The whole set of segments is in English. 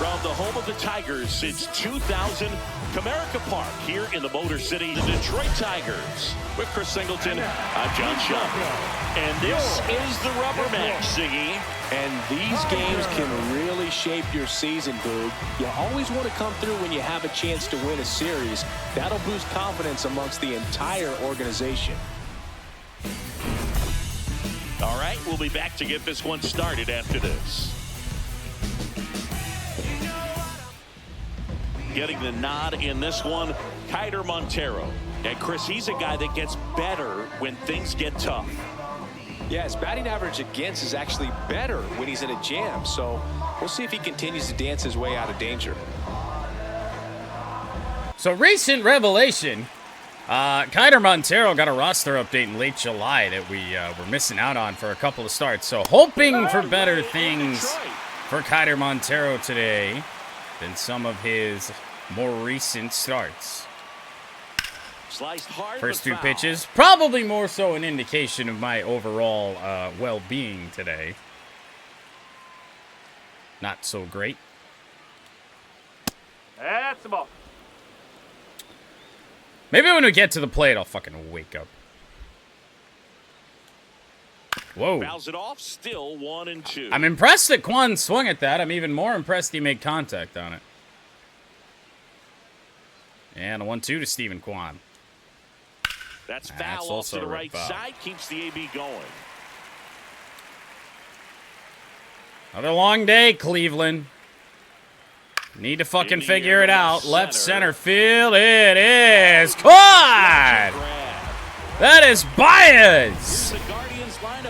From the home of the Tigers since 2000, Comerica Park here in the Motor City, the Detroit Tigers. With Chris Singleton, I'm John Schaub. And this is the rubber match, Ziggy. And these games can really shape your season, Boog. You always want to come through when you have a chance to win a series. That'll boost confidence amongst the entire organization. All right, we'll be back to get this one started after this. Getting the nod in this one, Keider Montero. And Chris, he's a guy that gets better when things get tough. Yeah, his batting average against is actually better when he's in a jam. So we'll see if he continues to dance his way out of danger. So recent revelation, Keider Montero got a roster update in late July that we were missing out on for a couple of starts. So hoping for better things for Keider Montero today than some of his more recent starts. First two pitches, probably more so an indication of my overall well-being today. Not so great. That's the ball. Maybe when we get to the plate, I'll fucking wake up. Whoa. Fouls it off, still 1-2. I'm impressed that Kwan swung at that. I'm even more impressed he made contact on it. And a 1-2 to Stephen Kwan. That's foul off to the right side. Keeps the AB going. Another long day, Cleveland. Need to fucking figure it out. Left center field. It is caught. That is Baez.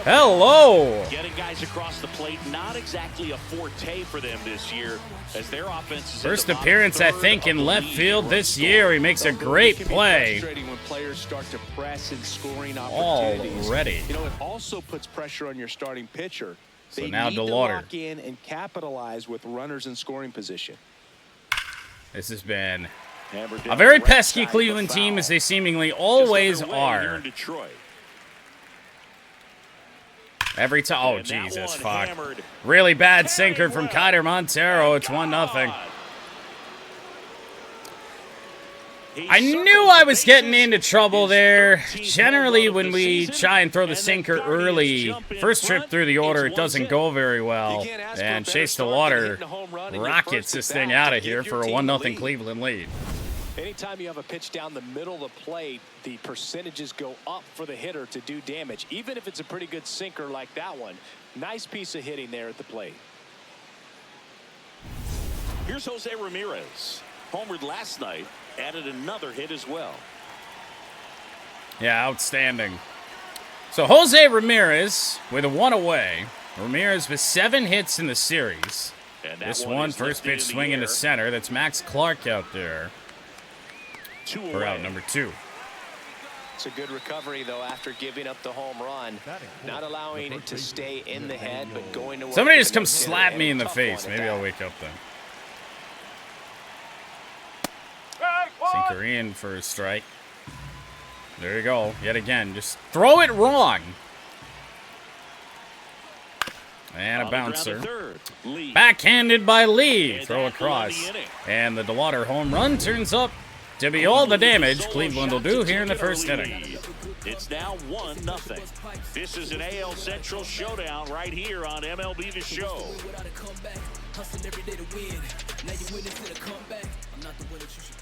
Hello. Getting guys across the plate, not exactly a forte for them this year, as their offense is first appearance, I think, in left field this year. He makes a great play. When players start to press and scoring opportunities. Already. You know, it also puts pressure on your starting pitcher. So they now need to DeLauder. lock in and capitalize with runners in scoring position. This has been a very pesky Cleveland team, as they seemingly always are. Every time. Oh, Jesus, fuck. Really bad sinker from Keider Montero. It's 1-0. I knew I was getting into trouble there. Generally, when we try and throw the sinker early, first trip through the order, it doesn't go very well. And Chase DeLauder rockets this thing out of here for a 1-0 Cleveland lead. Anytime you have a pitch down the middle of the plate, the percentages go up for the hitter to do damage, even if it's a pretty good sinker like that one. Nice piece of hitting there at the plate. Here's Jose Ramirez. Homered last night, added another hit as well. Yeah, outstanding. So Jose Ramirez with a 1 away. Ramirez with 7 hits in the series. This one, first pitch swing into center. That's Max Clark out there. For out number 2. It's a good recovery, though, after giving up the home run. Not allowing it to stay in the head, but going to work. Somebody just come slap me in the face. Maybe I'll wake up then. Sinker in for a strike. There you go. Yet again, just throw it wrong. And a bouncer. Backhanded by Lee. Throw across. And the DeLauder home run turns up to be all the damage Cleveland will do here in the first inning. It's now 1-0. This is an AL Central showdown right here on MLB The Show.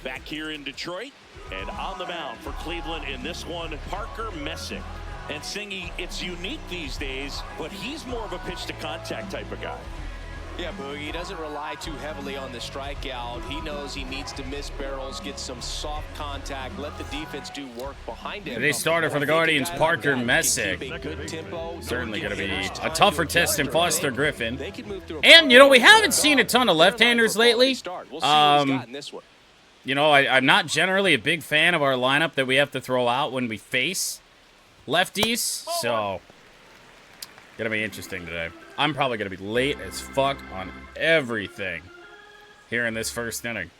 Back here in Detroit, and on the mound for Cleveland in this one, Parker Messick. And Singy, it's unique these days, but he's more of a pitch-to-contact type of guy. Yeah, Boogie, he doesn't rely too heavily on the strikeout. He knows he needs to miss barrels, get some soft contact, let the defense do work behind him. Today's starter for the Guardians, Parker Messick. Certainly going to be a tougher test than Foster Griffin. And, you know, we haven't seen a ton of left-handers lately. You know, I'm not generally a big fan of our lineup that we have to throw out when we face lefties. So, going to be interesting today. I'm probably going to be late as fuck on everything here in this first inning.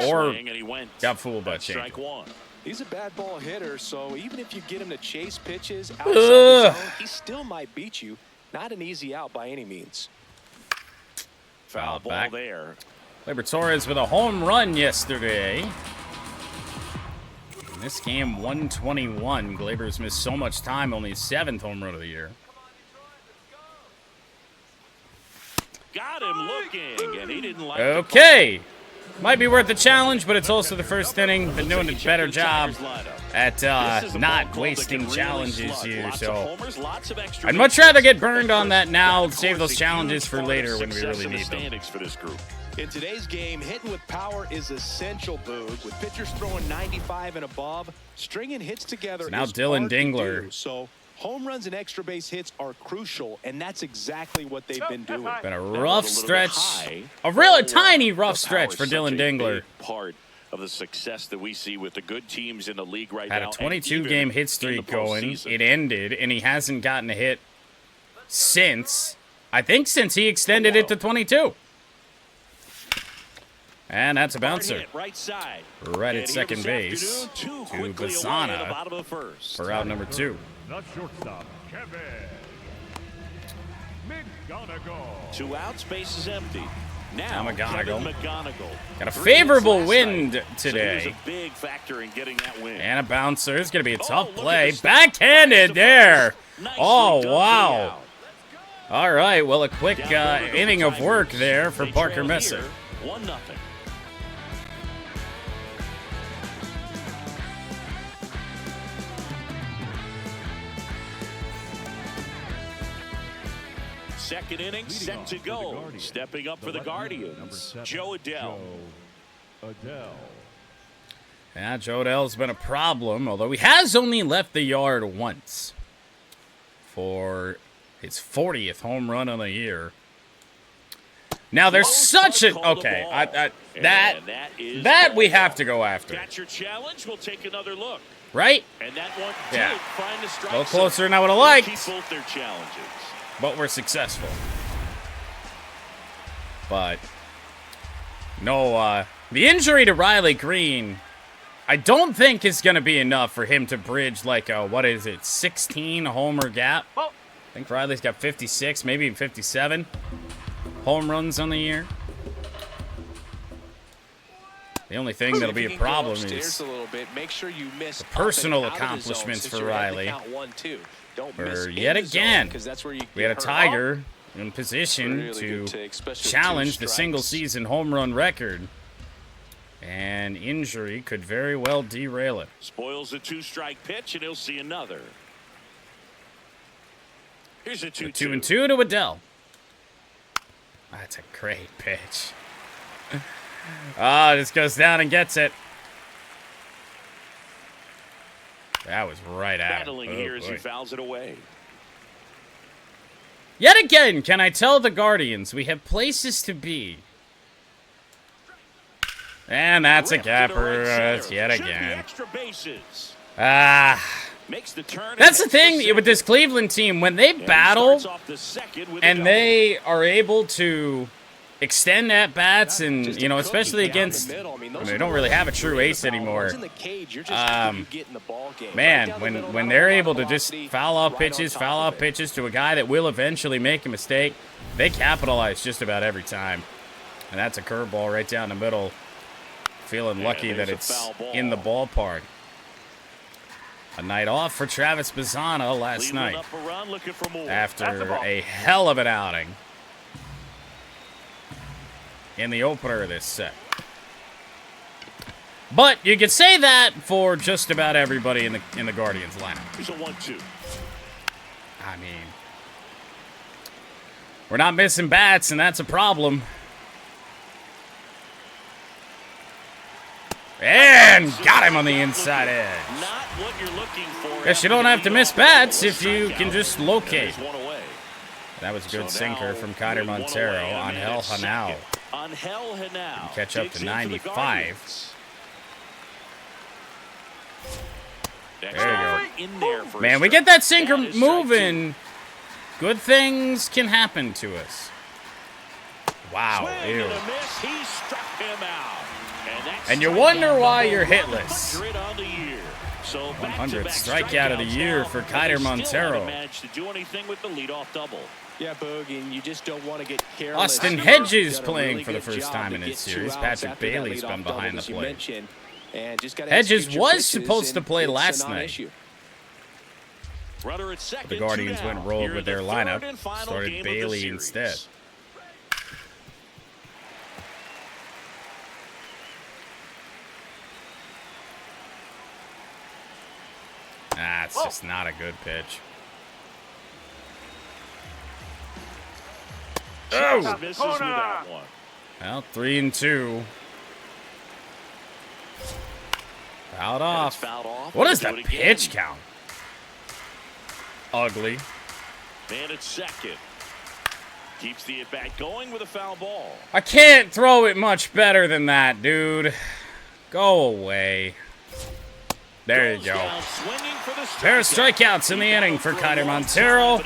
Or got fooled by change. He's a bad ball hitter, so even if you get him to chase pitches outside the zone, he still might beat you. Not an easy out by any means. foul ball back. there. Gleyber Torres with a home run yesterday. In this game, 121. Gleyber's missed so much time, only his 7th home run of the year. Got him looking, and he didn't like Okay. Might be worth the challenge, but it's also the first inning. Been doing a better job at not wasting challenges here, so I'd much rather get burned on that now, save those challenges for later when we really need them. In today's game, hitting with power is essential, Boog. With pitchers throwing 95 and above, stringing hits together So now is Dylan hard to Dingler. do. So home runs and extra base hits are crucial, and that's exactly what they've been doing. Been a rough stretch, a real tiny rough stretch for Dylan Dingler. Part of the success that we see with the good teams in the league right Had now. a 22-game hit streak going. It ended, and he hasn't gotten a hit since. I think since he extended it to 22. And that's a bouncer. Right at second base to Bassana for out number 2. The shortstop, Kevin McGonigal. 2 outs, base is empty. Now Now McGonigal. McGonigal. Got a 3 favorable hits last wind night. today. So he was a big factor in getting that win. And a bouncer. It's going to be a tough look at play. this. Backhanded there. Nicely Oh, done wow. for the out. All right. Well, a quick Down to the inning of Tigers. work there for They Parker trail Messer. here, 1-0. Second inning set to go. Stepping up for the Guardians, Joe Adell. Yeah, Joe Adell's been a problem, although he has only left the yard once for his 40th home run of the year. Now, there's such a... Okay, that we have to go after. Catcher challenge. We'll take another look. Right? And that one Yeah. did find the strike A little closer zone. than I would have They'll liked. keep both their challenges. But we're successful. But no, the injury to Riley Green, I don't think is going to be enough for him to bridge like a, 16 homer gap. I think Riley's got 56, maybe even 57 home runs on the year. The only thing that'll be a problem is the personal accomplishments for Riley. For yet again, we had a Tiger in position to challenge the single-season home run record, and injury could very well derail it. Spoils a 2-strike pitch, and he'll see another. Here's a 2-2. 2-2 to Adell. That's a great pitch. Just goes down and gets it. That was right at him. Battling Oh, here as he boy. fouls it away. Yet again, can I tell the Guardians we have places to be? And that's a Ripped to the gapper. right That's center. yet Should be again. extra bases. Makes the turn. That's the thing with this Cleveland team. When they battle and they are able to extend at bats, and you know, especially against, I mean, they don't really have a true ace anymore. Man, when they're able to just foul off pitches to a guy that will eventually make a mistake, they capitalize just about every time. And that's a curveball right down the middle. Feeling lucky that it's in the ballpark. A night off for Travis Bassana last night after a hell of an outing in the opener of this set. But you could say that for just about everybody in the Guardians lineup. Here's a 1-2. I mean, we're not missing bats, and that's a problem. And got him on the inside edge. Not what you're looking for. Guess you don't have to miss bats if you can just locate. That was a good sinker from Kiner Montero on Hel Hanau. Catch up to 95. There you go. Man, we get that sinker moving, good things can happen to us. Wow. Ew. And you wonder why you're hitless. So 100th strikeout of the year for Kiter Montero. Managed to do anything with the leadoff double. Yeah, Boog, and you just don't want to get careless. Austin Hedges playing for the first time in his series. Patrick Bailey's been behind the plate. Hedges was supposed to play last night. Runner at second, The Guardians went and rolled with their lineup. Started Bailey instead. That's just not a good pitch. Oh! Misses with that one. Well, 3-2. Fouled off. What is the pitch count? Ugly. Man at second. Keeps the at-bat going with a foul ball. I can't throw it much better than that, dude. Go away. There you go. Pair of strikeouts in the inning for Kiter Montero.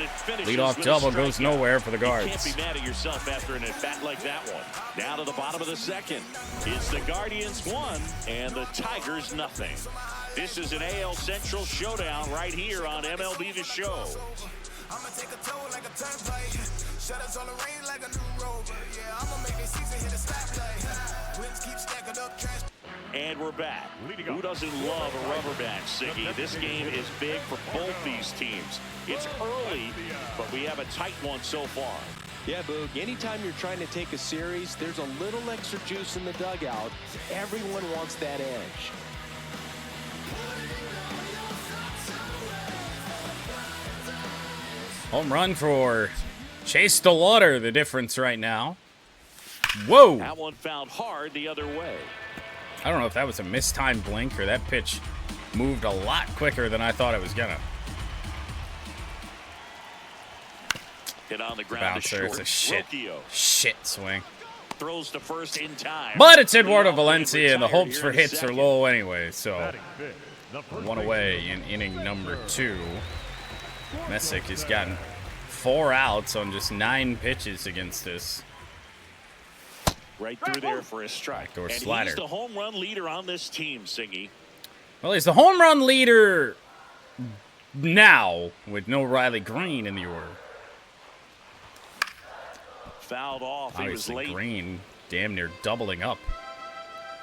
Leadoff double goes nowhere for the Guards. Can't be mad at yourself after an at-bat like that one. Now to the bottom of the second. It's the Guardians 1 and the Tigers nothing. This is an AL Central showdown right here on MLB The Show. I'ma take a toe like a turnpike. Shutters on the rain like a new rover. Yeah, I'ma make this season hit a stoplight. Winds keep stacking up trash. And we're back. Who doesn't love a rubber match, Siggy? This game is big for both these teams. It's early, but we have a tight one so far. Yeah, Boog, anytime you're trying to take a series, there's a little extra juice in the dugout. Everyone wants that edge. Home run for Chase DeLauder, the difference right now. Whoa! That one fouled hard the other way. I don't know if that was a mistimed blink or that pitch moved a lot quicker than I thought it was gonna. Hit on the ground. Bouncer, it's a shit swing. Throws to first in time. But it's Eduardo Valencia, and the hopes for hits are low anyway, so one away in inning number 2. Messick has gotten 4 outs on just 9 pitches against this. Right through there for a strike. Backdoor and slider. He's the home run leader on this team, Singy. Well, he's the home run leader now with no Riley Green in the order. Fouled off. He was Obviously, late. Green damn near doubling up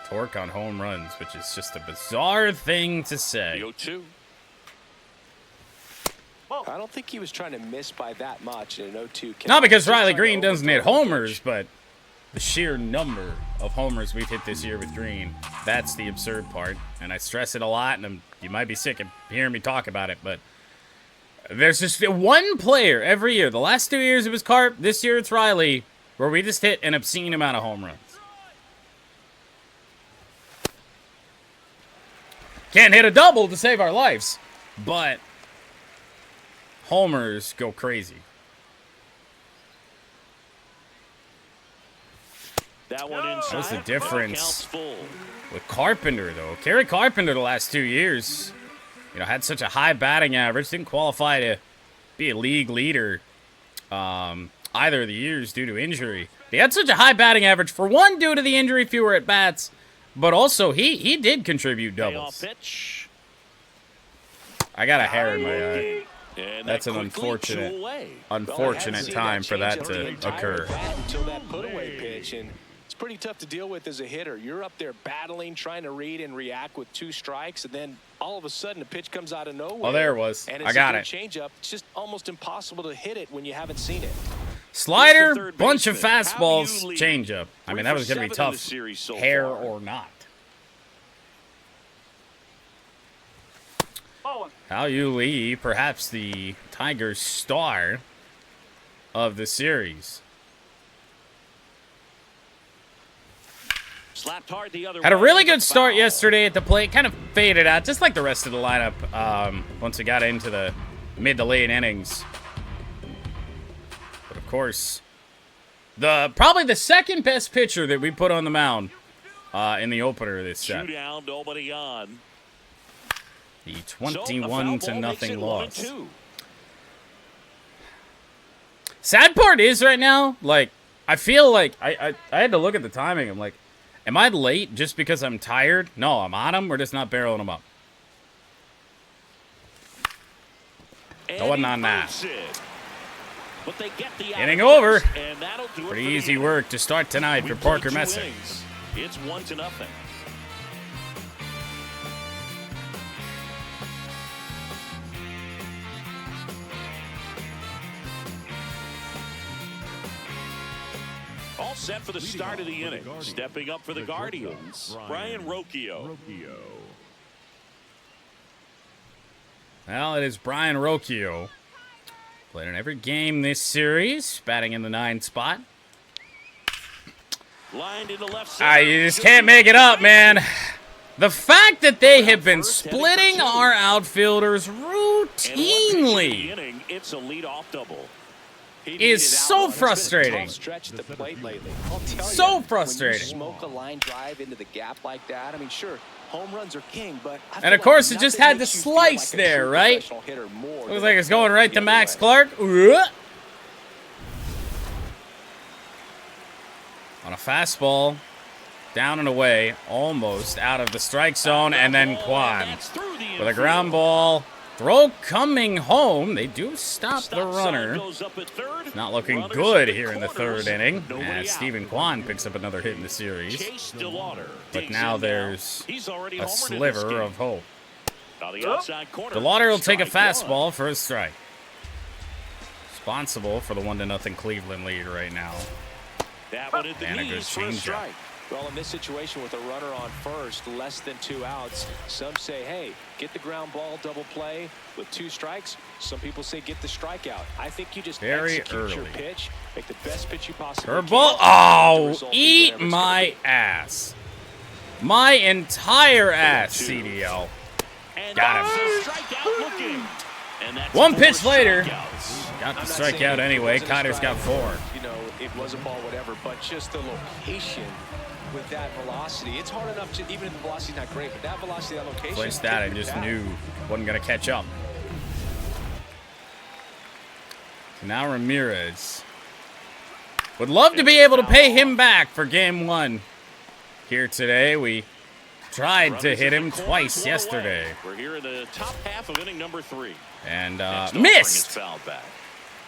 torque on home runs, which is just a bizarre thing to say. 0-2. I don't think he was trying to miss by that much in an 0-2. Not because Riley Green doesn't hit homers, but the sheer number of homers we've hit this year with Green, that's the absurd part. And I stress it a lot, and you might be sick of hearing me talk about it, but there's just one player every year. The last 2 years it was Carp, this year it's Riley, where we just hit an obscene amount of home runs. Can't hit a double to save our lives, but homers go crazy. That one inside. What's the difference with Carpenter, though? Kerry Carpenter the last 2 years, had such a high batting average, didn't qualify to be a league leader either of the years due to injury. He had such a high batting average, for one, due to the injury, fewer at-bats, but also he did contribute doubles. Pitch. I got a hair in my eye. And That's that an unfortunate time for that to occur. Until that put-away pitch, and it's pretty tough to deal with as a hitter. You're up there battling, trying to read and react with 2 strikes, and then all of a sudden a pitch comes out of nowhere. Oh, there it was. And I got it. Changeup. It's just almost impossible to hit it when you haven't seen it. Slider, bunch of fastballs, changeup. I mean, that was going to be tough, hair or not. Hao Yu Lee, perhaps the Tigers' star of the series. Slapped hard the other Had a way. really good start yesterday at the plate. Kind of faded out, just like the rest of the lineup once it got into the mid to late innings. But, of course, probably the second best pitcher that we put on the mound in the opener of this set. 2 down, nobody on. The 21-0 loss. 1-2. Sad part is right now, like, I feel like I had to look at the timing. I'm like, am I late just because I'm tired? No, I'm on them. We're just not barreling them up. Going on that. Moves it. But they get the Inning out over. and that'll do it Pretty for the easy inning. work to start tonight We for played Parker 2 Messing. innings. It's 1-0. All set for the start of the inning. Stepping up for the Guardians, Brian Rocchio. Well, it is Brian Rocchio. Played in every game this series, batting in the 9 spot. Lined into left center. You just can't make it up, man. The fact that they have been splitting our outfielders routinely Inning, it's a leadoff double. is so frustrating. Stretch at the plate lately. I'll tell So you, frustrating. When you smoke a line drive into the gap like that, I mean, sure, home runs are king, but I And feel of course, like it just nothing had the makes you feel slice like a there, true right? professional hitter more Looks than like a it's going right to the other Max way. Clark. On a fastball, down and away, almost out of the strike zone, and then Quan with a ground ball. Throw coming home. They do stop the runner. Not looking good here in the 3rd inning, as Stephen Kwan picks up another hit in the series. But now there's a sliver of hope. DeLauder will take a fastball for a strike. Responsible for the 1-0 Cleveland lead right now. And a good changeup. Well, in this situation with a runner on first, less than 2 outs, some say, hey, get the ground ball, double play with 2 strikes. Some people say get the strikeout. I think you just Very execute your early. pitch, make the best pitch you possibly Curveball. can. Oh, eat my ass. My entire ass, CDL. Got him. 1 pitch later. Got the strikeout anyway. Kiter's got 4. You know, it was a ball, whatever, but just the location with that velocity. It's hard enough to, even if the velocity's not great, but that velocity, that location. Placed that and just knew wasn't going to catch up. Now Ramirez. Would love to be able to pay him back for game 1 here today. We tried to hit him twice yesterday. We're here in the top half of inning number 3. And Next missed. offering is fouled back.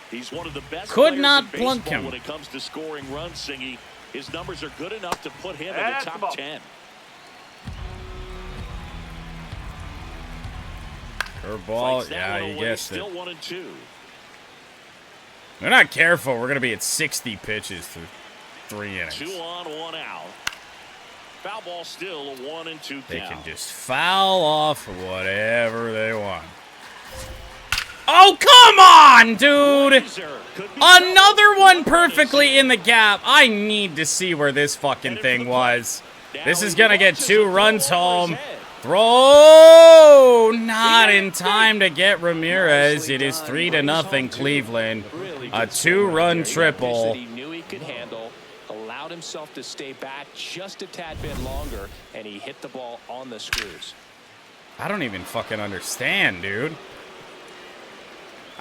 He's one of the best Could players not in baseball plunk him. when it comes to scoring runs, Singy. His numbers are good enough to put him in the top 10. Curveball. Yeah, you guessed it. Still 1-2. They're not careful. We're going to be at 60 pitches through 3 innings. 2 on, 1 out. Foul ball still a 1-2 count. They can just foul off whatever they want. Oh, come on, dude! Another one perfectly in the gap. I need to see where this fucking thing was. This is going to get 2 runs home. Throw! Not in time to get Ramirez. It is 3-0 Cleveland. A 2-run triple. He knew he could handle, allowed himself to stay back just a tad bit longer, and he hit the ball on the screws. I don't even fucking understand, dude.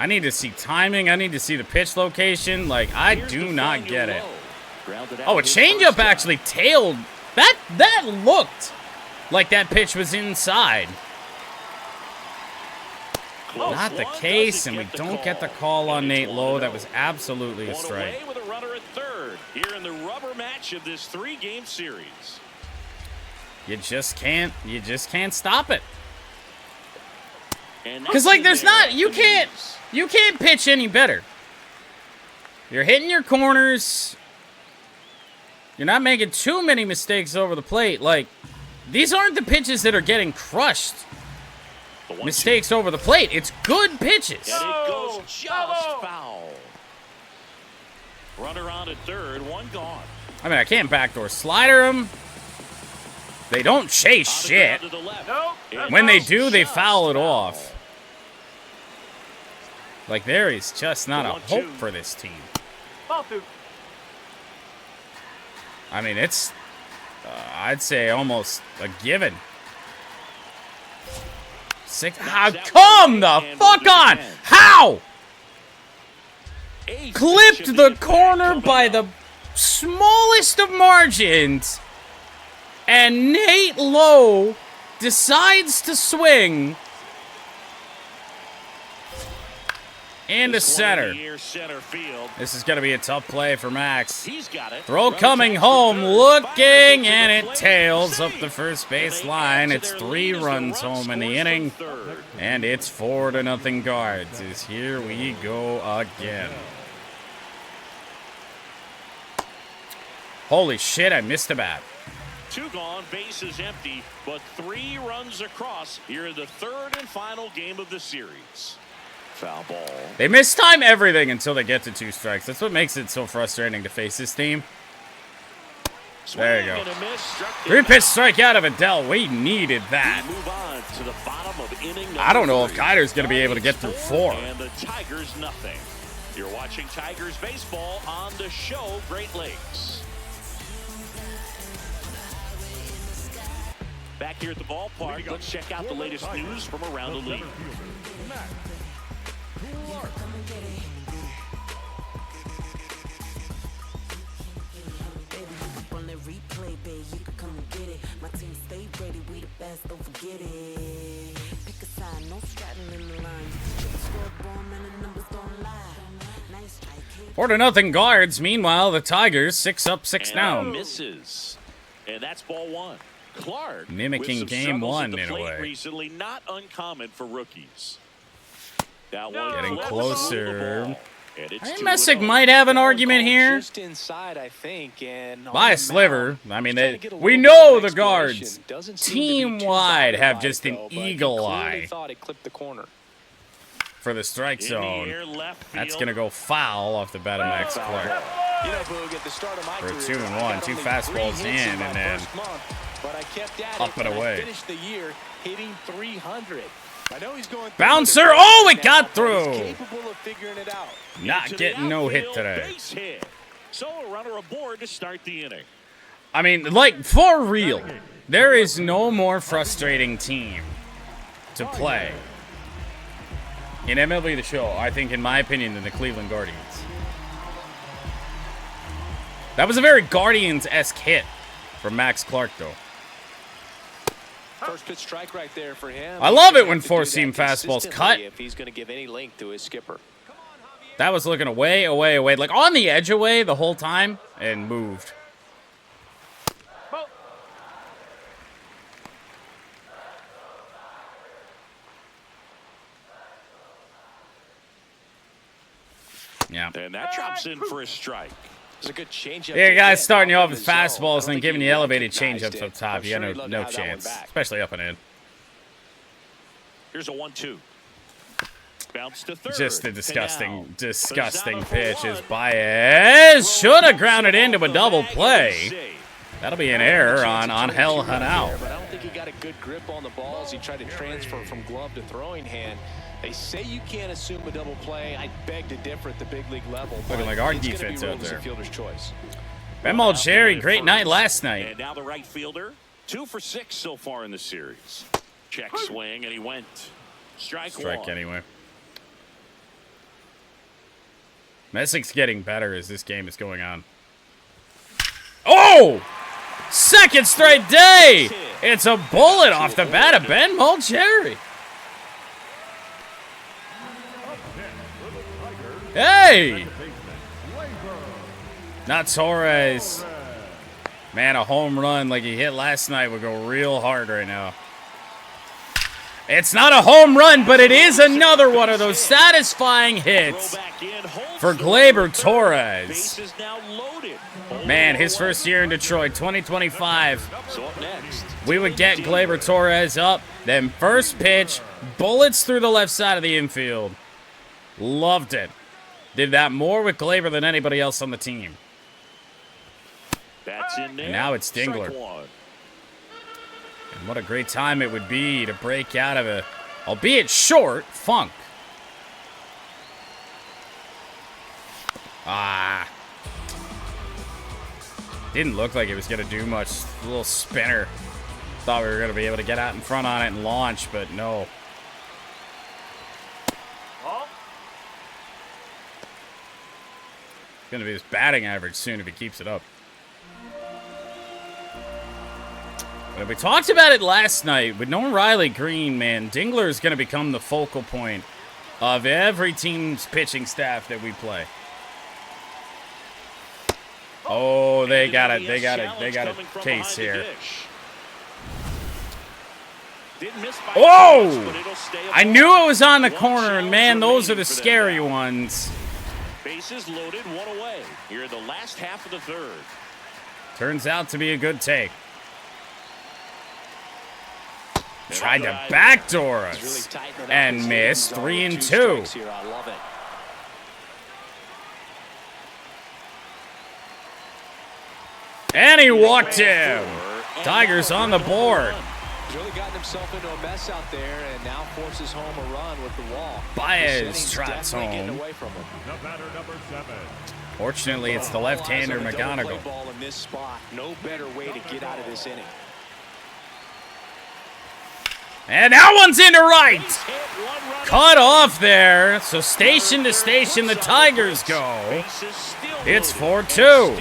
I need to see timing. I need to see the pitch location. Like, I do not get it. Oh, a changeup actually tailed. That looked like that pitch was inside. Not the case, and we don't get the call on Nate Lowe. That was absolutely a strike. With a runner at 3rd here in the rubber match of this 3-game series. You just can't stop it. And Because, like, there's not, you can't pitch any better. You're hitting your corners. You're not making too many mistakes over the plate. Like, these aren't the pitches that are getting crushed. Mistakes over the plate. It's good pitches. And it goes just foul. Runner on at 3rd, 1 gone. I mean, I can't backdoor slider them. They don't chase shit. When they do, they foul it off. Like, there is just not a hope for this team. I mean, it's, I'd say, almost a given. Come the fuck on! How? Clipped the corner by the smallest of margins, and Nate Lowe decides to swing. into center. This is going to be a tough play for Max. Throw coming home, looking, and it tails up the first base line. It's 3 runs home in the inning, and it's 4-0 Guards. As here we go again. Holy shit, I missed a bat. 2 gone, bases empty, but 3 runs across here in the 3rd and final game of the series. Foul ball. They mistime everything until they get to 2 strikes. That's what makes it so frustrating to face this team. There you go. 3-pitch strikeout of Adele. We needed that. Move on to the bottom of inning I don't know if 3. Keider's going to be able to get through 4. And the Tigers nothing. You're watching Tigers baseball on the show Great Lakes. Back here at the ballpark, let's check out the latest news from around the league. Four to nothing Guards. Meanwhile, the Tigers 6 up, 6 down. Misses, and that's ball 1. Clark Mimicking game 1 in a way. Recently, not uncommon for rookies. That one getting close closer. And I Messick might have an argument here. Just inside, I think, and by a sliver. I mean, we know the Guards team-wide have just an eagle eye for the strike zone. That's going to go foul off the bat of Max Clark. For a 2-1, 2 fastballs in, and then up and away. Bouncer, oh, it got through. Not getting no hit today. So a runner aboard to start the inning. I mean, like, for real, there is no more frustrating team to play in MLB The Show, I think, in my opinion, than the Cleveland Guardians. That was a very Guardians-esque hit from Max Clark, though. First pitch strike right there for him. I love it when 4-seam fastballs cut. If he's going to give any length to his skipper. That was looking away, like on the edge away the whole time, and moved. Yeah. And that drops in for a strike. It's a good changeup. Yeah, guys starting you off with fastballs and then giving you elevated changeups up top. You got no chance, especially up and in. Here's a 1-2. Bounce to third. Just a disgusting pitch as Baez should have grounded into a double play. That'll be an error on Angel Hanao. But I don't think he got a good grip on the ball as he tried to transfer from glove to throwing hand. They say you can't assume a double play. I beg to differ at the big league level. Looking like our defense out there. Fielder's choice. MLB, great night last night. And now the right fielder, 2 for 6 so far in the series. Check swing, and he went. Strike one. Anyway. Messick's getting better as this game is going on. Oh! Second straight day! It's a bullet off the bat of Ben Mulcherry. Hey! Not Torres. Man, a home run like he hit last night would go real hard right now. It's not a home run, but it is another one of those satisfying hits for Gleyber Torres. Man, his first year in Detroit, 2025. We would get Gleyber Torres up, then first pitch, bullets through the left side of the infield. Loved it. Did that more with Gleyber than anybody else on the team. That's in there. And now it's Dingler. And what a great time it would be to break out of a, albeit short, funk. Didn't look like it was going to do much. A little spinner. Thought we were going to be able to get out in front on it and launch, but no. It's going to be his batting average soon if he keeps it up. But we talked about it last night. With no Riley Green, man, Dingler is going to become the focal point of every team's pitching staff that we play. Oh, they got it. They got a case here. Oh! I knew it was on the corner, and man, those are the scary ones. Bases loaded, one away. Here in the last half of the third. Turns out to be a good take. Tried to backdoor us and missed. 3-2. And he walked him. Tigers on the board. He's really gotten himself into a mess out there and now forces home a run with the wall. Baez trots home. The batter, number 7. Fortunately, it's the left-hander McGonigal. Ball in this spot. No better way to get out of this inning. And that one's into right. Cut off there. So station to station, the Tigers go. It's 4-2.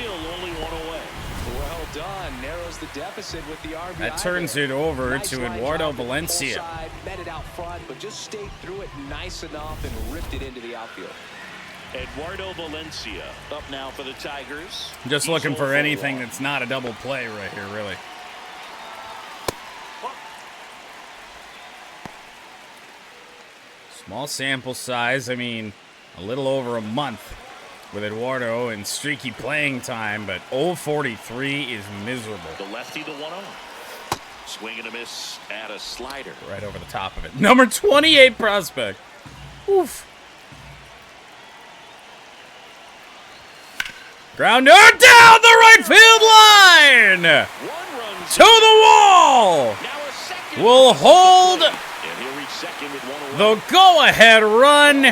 That turns it over to Eduardo Valencia. Met it out front, but just stayed through it nice enough and ripped it into the outfield. Eduardo Valencia up now for the Tigers. Just looking for anything that's not a double play right here, really. Small sample size. I mean, a little over a month with Eduardo and streaky playing time, but 0-43 is miserable. The lefty, the 1-0. Swing and a miss at a slider. Right over the top of it. Number 28 prospect. Oof. Grounder down the right field line. To the wall. Will hold the go-ahead run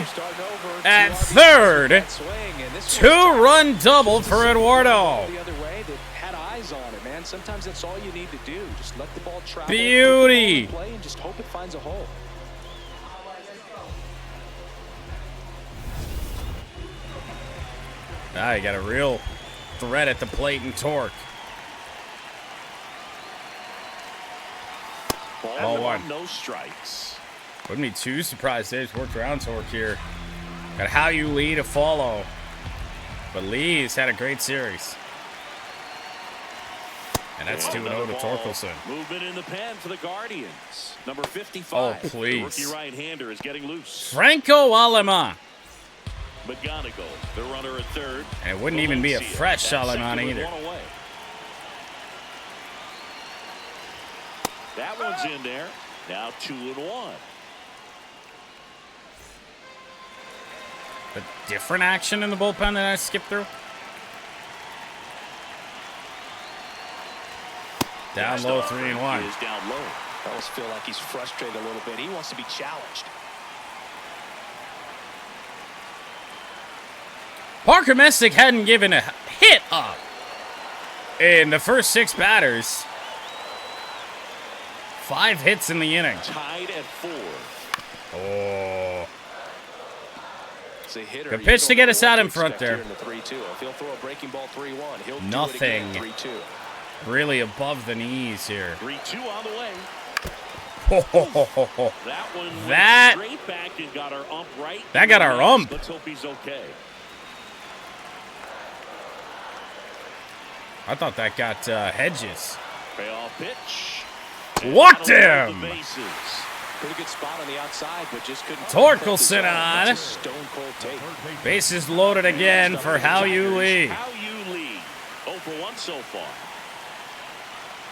at third. 2-run double for Eduardo. Sometimes that's all you need to do. Just let the ball travel. Beauty. Play and just hope it finds a hole. Ah, you got a real threat at the plate and torque. Ball one. No strikes. Wouldn't be too surprised. There's worked around torque here. Got how you Lee to follow. But Lee's had a great series. And that's 2-0 to Torkelson. Movement in the pen for the Guardians. Number 55. Oh, please. The rookie right-hander is getting loose. Franco Aleman. McGonigal, the runner at third. And it wouldn't even be a fresh Aleman either. That one's in there. Now 2-1. But different action in the bullpen that I skipped through. Down low, 3-1. Down low. I almost feel like he's frustrated a little bit. He wants to be challenged. Parker Messick hadn't given a hit up in the first 6 batters. 5 hits in the inning. Tied at 4. Oh. Hitter, good pitch to get us out in front there. Nothing really above the knees here. 3-2 on the way. That one straight back and got our ump right. That got our ump. Let's hope he's okay. I thought that got Hedges. Payoff pitch. Walked him. Pretty good spot on the outside, but just couldn't. Torkelson on. Bases loaded again for How You Lee. How You Lee. 0 for 1 so far.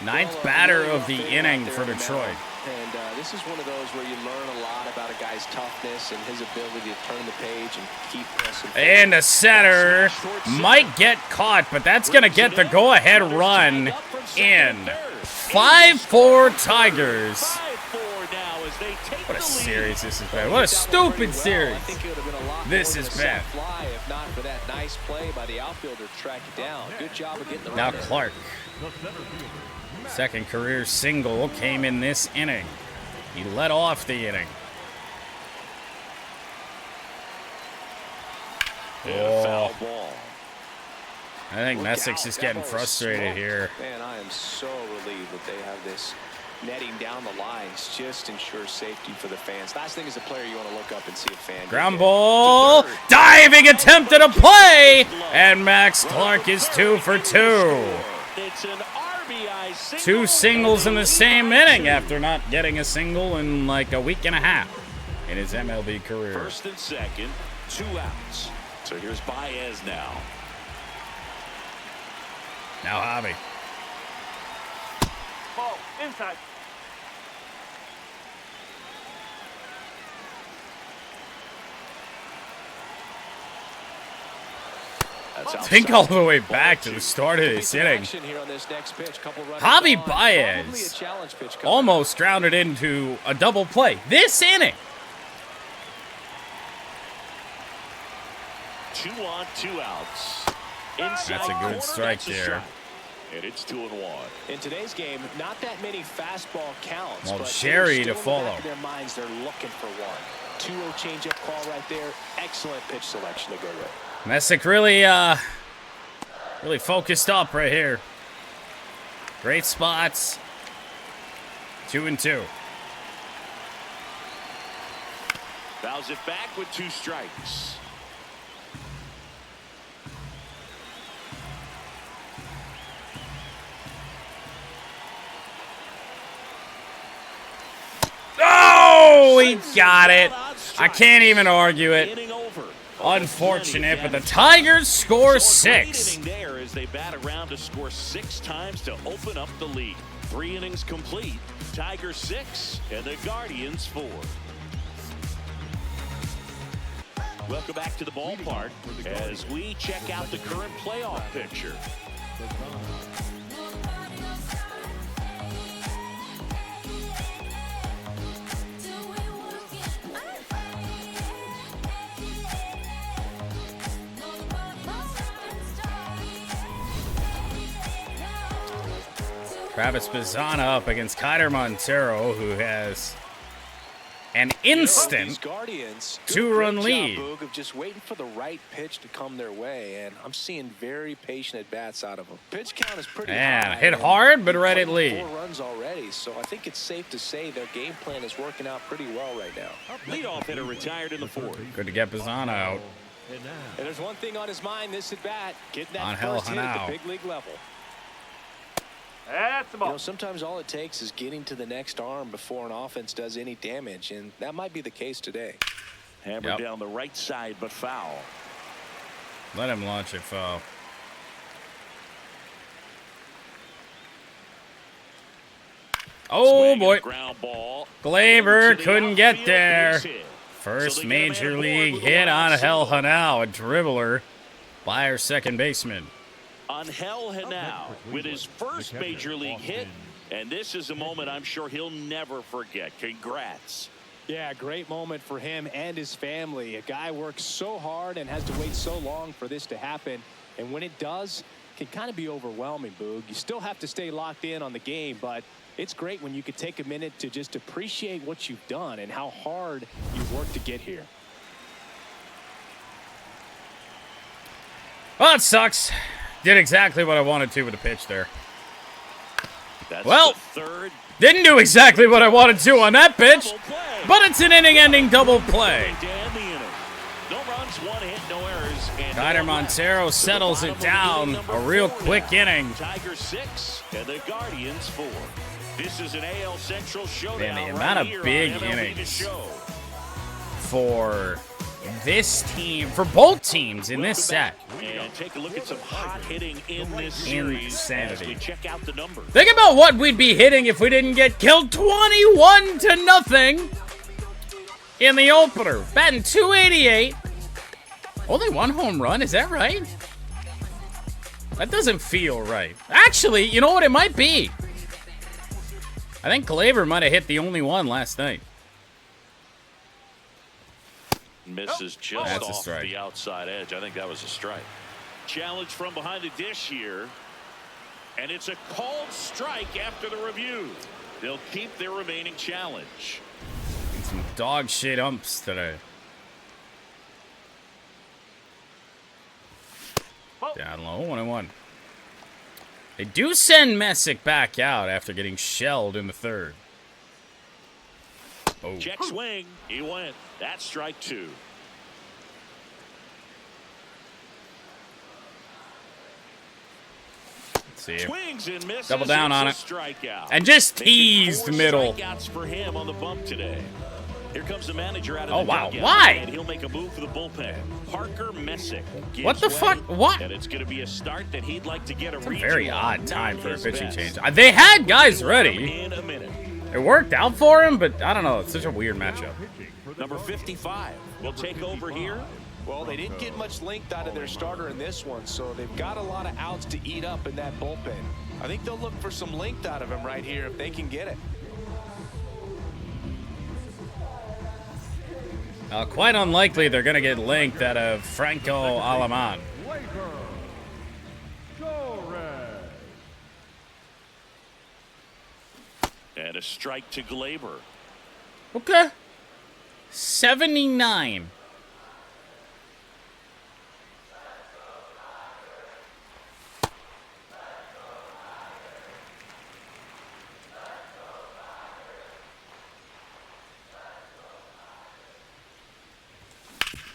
9th batter of the inning for Detroit. And this is one of those where you learn a lot about a guy's toughness and his ability to turn the page and keep pressing. And the center might get caught, but that's going to get the go-ahead run in. 5-4 Tigers. What a series this has been. What a stupid series this has been. Now Clark. Second career single came in this inning. He led off the inning. Oh. I think Messick's just getting frustrated here. Man, I am so relieved that they have this netting down the lines just ensures safety for the fans. Last thing is a player you want to look up and see a fan. Ground ball. Diving attempt at a play. And Max Clark is 2 for 2. It's an RBI single. 2 singles in the same inning after not getting a single in like a week and a half in his MLB career. First and second, 2 outs. So here's Baez now. Now Javi. Ball inside. Think all the way back to the start of this inning. Javi Baez almost grounded into a double play this inning. 2 on, 2 outs. That's a good strike there. And it's 2-1. In today's game, not that many fastball counts. Well, but Sherry to still in the follow. back of their minds, they're looking for one. 2-0 changeup call right there. Excellent pitch selection to go with. Messick really focused up right here. Great spots. 2-2. Fouls it back with 2 strikes. Oh, he got it. I can't even argue it. Unfortunate, but the Tigers score 6. There as they bat around to score 6 times to open up the lead. 3 innings complete. Tigers 6 and the Guardians 4. Welcome back to the ballpark as we check out the current playoff picture. Travis Bazzana up against Kiter Montero, who has an instant 2-run lead. Of just waiting for the right pitch to come their way, and I'm seeing very patient at bats out of them. Pitch count is pretty high. Hit hard, but right at lead. 4 runs already, so I think it's safe to say their game plan is working out pretty well right now. Leadoff hitter retired in the 4th. Good to get Bazzana out. And there's one thing on his mind this at bat, getting that Angel first hit at Henao. the big league level. That's the ball. You know, sometimes all it takes is getting to the next arm before an offense does any damage, and that might be the case today. Hammered down the right side, but foul. Let him launch it foul. Oh, boy. Ground ball. Glaber To the couldn't get outfield, there. base hit. First So they get a major man league aboard with hit a on single. Angel Henao, a dribbler by our second baseman. Angel Henao with his first major league hit, and this is a moment I'm sure he'll never forget. Congrats. Yeah, great moment for him and his family. A guy works so hard and has to wait so long for this to happen, and when it does, it can kind of be overwhelming, Boog. You still have to stay locked in on the game, but it's great when you could take a minute to just appreciate what you've done and how hard you've worked to get here. Well, it sucks. Did exactly what I wanted to with the pitch there. That's Well, the third didn't do exactly what I wanted to on that pitch, double play. but it's an inning-ending double play. Down the inning. No runs, 1 hit, no errors. And Kiter no Montero left. settles To the it bottom down. of the inning, A number real 4 quick now. inning. Tigers 6 and the Guardians 4. This is an AL Central showdown. Man, the right amount of here on big MLB The innings Show. for this team, for both teams in this set. And take a look at some hot hitting in this series Insanity. as we check out the numbers. Think about what we'd be hitting if we didn't get killed 21-0 in the opener. Batting .288. Only 1 home run, is that right? That doesn't feel right. Actually, you know what it might be? I think Glaber might have hit the only one last night. Misses just That's a off strike. the outside edge. I think that was a strike. Challenge from behind the dish here. And it's a called strike after the review. They'll keep their remaining challenge. Some dog shit umps today. Down low, 1-1. They do send Messick back out after getting shelled in the third. Oh. Check swing. He went. That's strike 2. See Swings and misses. Double down on it. Strikeout. And just teased middle. Strikeouts for him on the bump today. Here comes the manager out of Oh, the wow. dugout, Why? and he'll make a move for the bullpen. Parker Messick. What the fuck? What? And it's going to be a start that he'd like to get a It's a redo very on. odd time Not for a his pitching best. change. They had guys ready. In a minute. It worked out for him, but I don't know. It's such a weird matchup. Number 55 will take over here. Well, they didn't get much length out of their starter in this one, so they've got a lot of outs to eat up in that bullpen. I think they'll look for some length out of him right here if they can get it. Quite unlikely they're going to get length out of Franco Alaman. And a strike to Glaber. Okay. 79.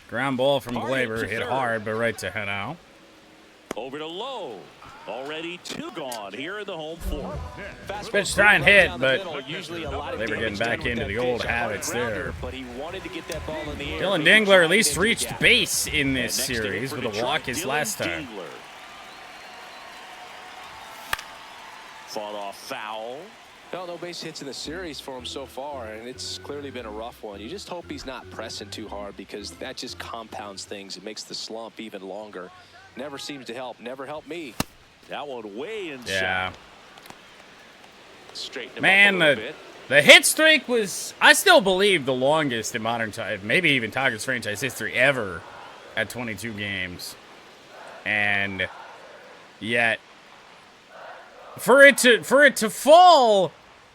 Ground ball from Glaber, hit hard, but right to Hanau. Over to Lowe. Already 2 gone here in the home 4th. Pitch try and hit, but they were getting back into the old habits there. But he wanted to get that ball in the air. Dylan Dingler at least reached base in this series with a walk his last time. Fought off foul. No base hits in the series for him so far, and it's clearly been a rough one. You just hope he's not pressing too hard because that just compounds things. It makes the slump even longer. Never seems to help. Never helped me. That one way inside. Yeah. Straighten him Man, up a little bit. the hit streak was, I still believe, the longest in modern time, maybe even Tigers franchise history ever at 22 games. And yet, for it to fall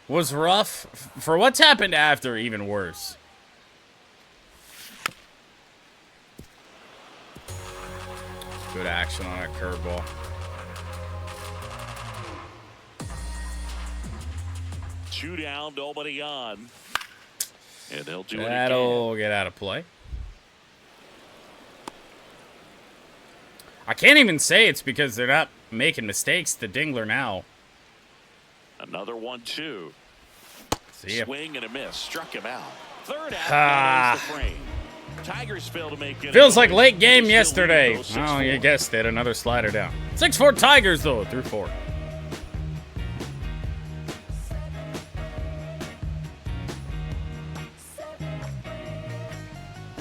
was rough. For what's happened after, even worse. Good action on a curveball. Two down, nobody on. And they'll do it again. That'll get out of play. I can't even say it's because they're not making mistakes to Dingler now. Another 1-2. See ya. Swing and a miss. Struck him out. Third out. The frame. Tigers fail to make it. Feels like late game yesterday. Oh, you guessed it. Another slider down. 6-4 Tigers, though, through 4.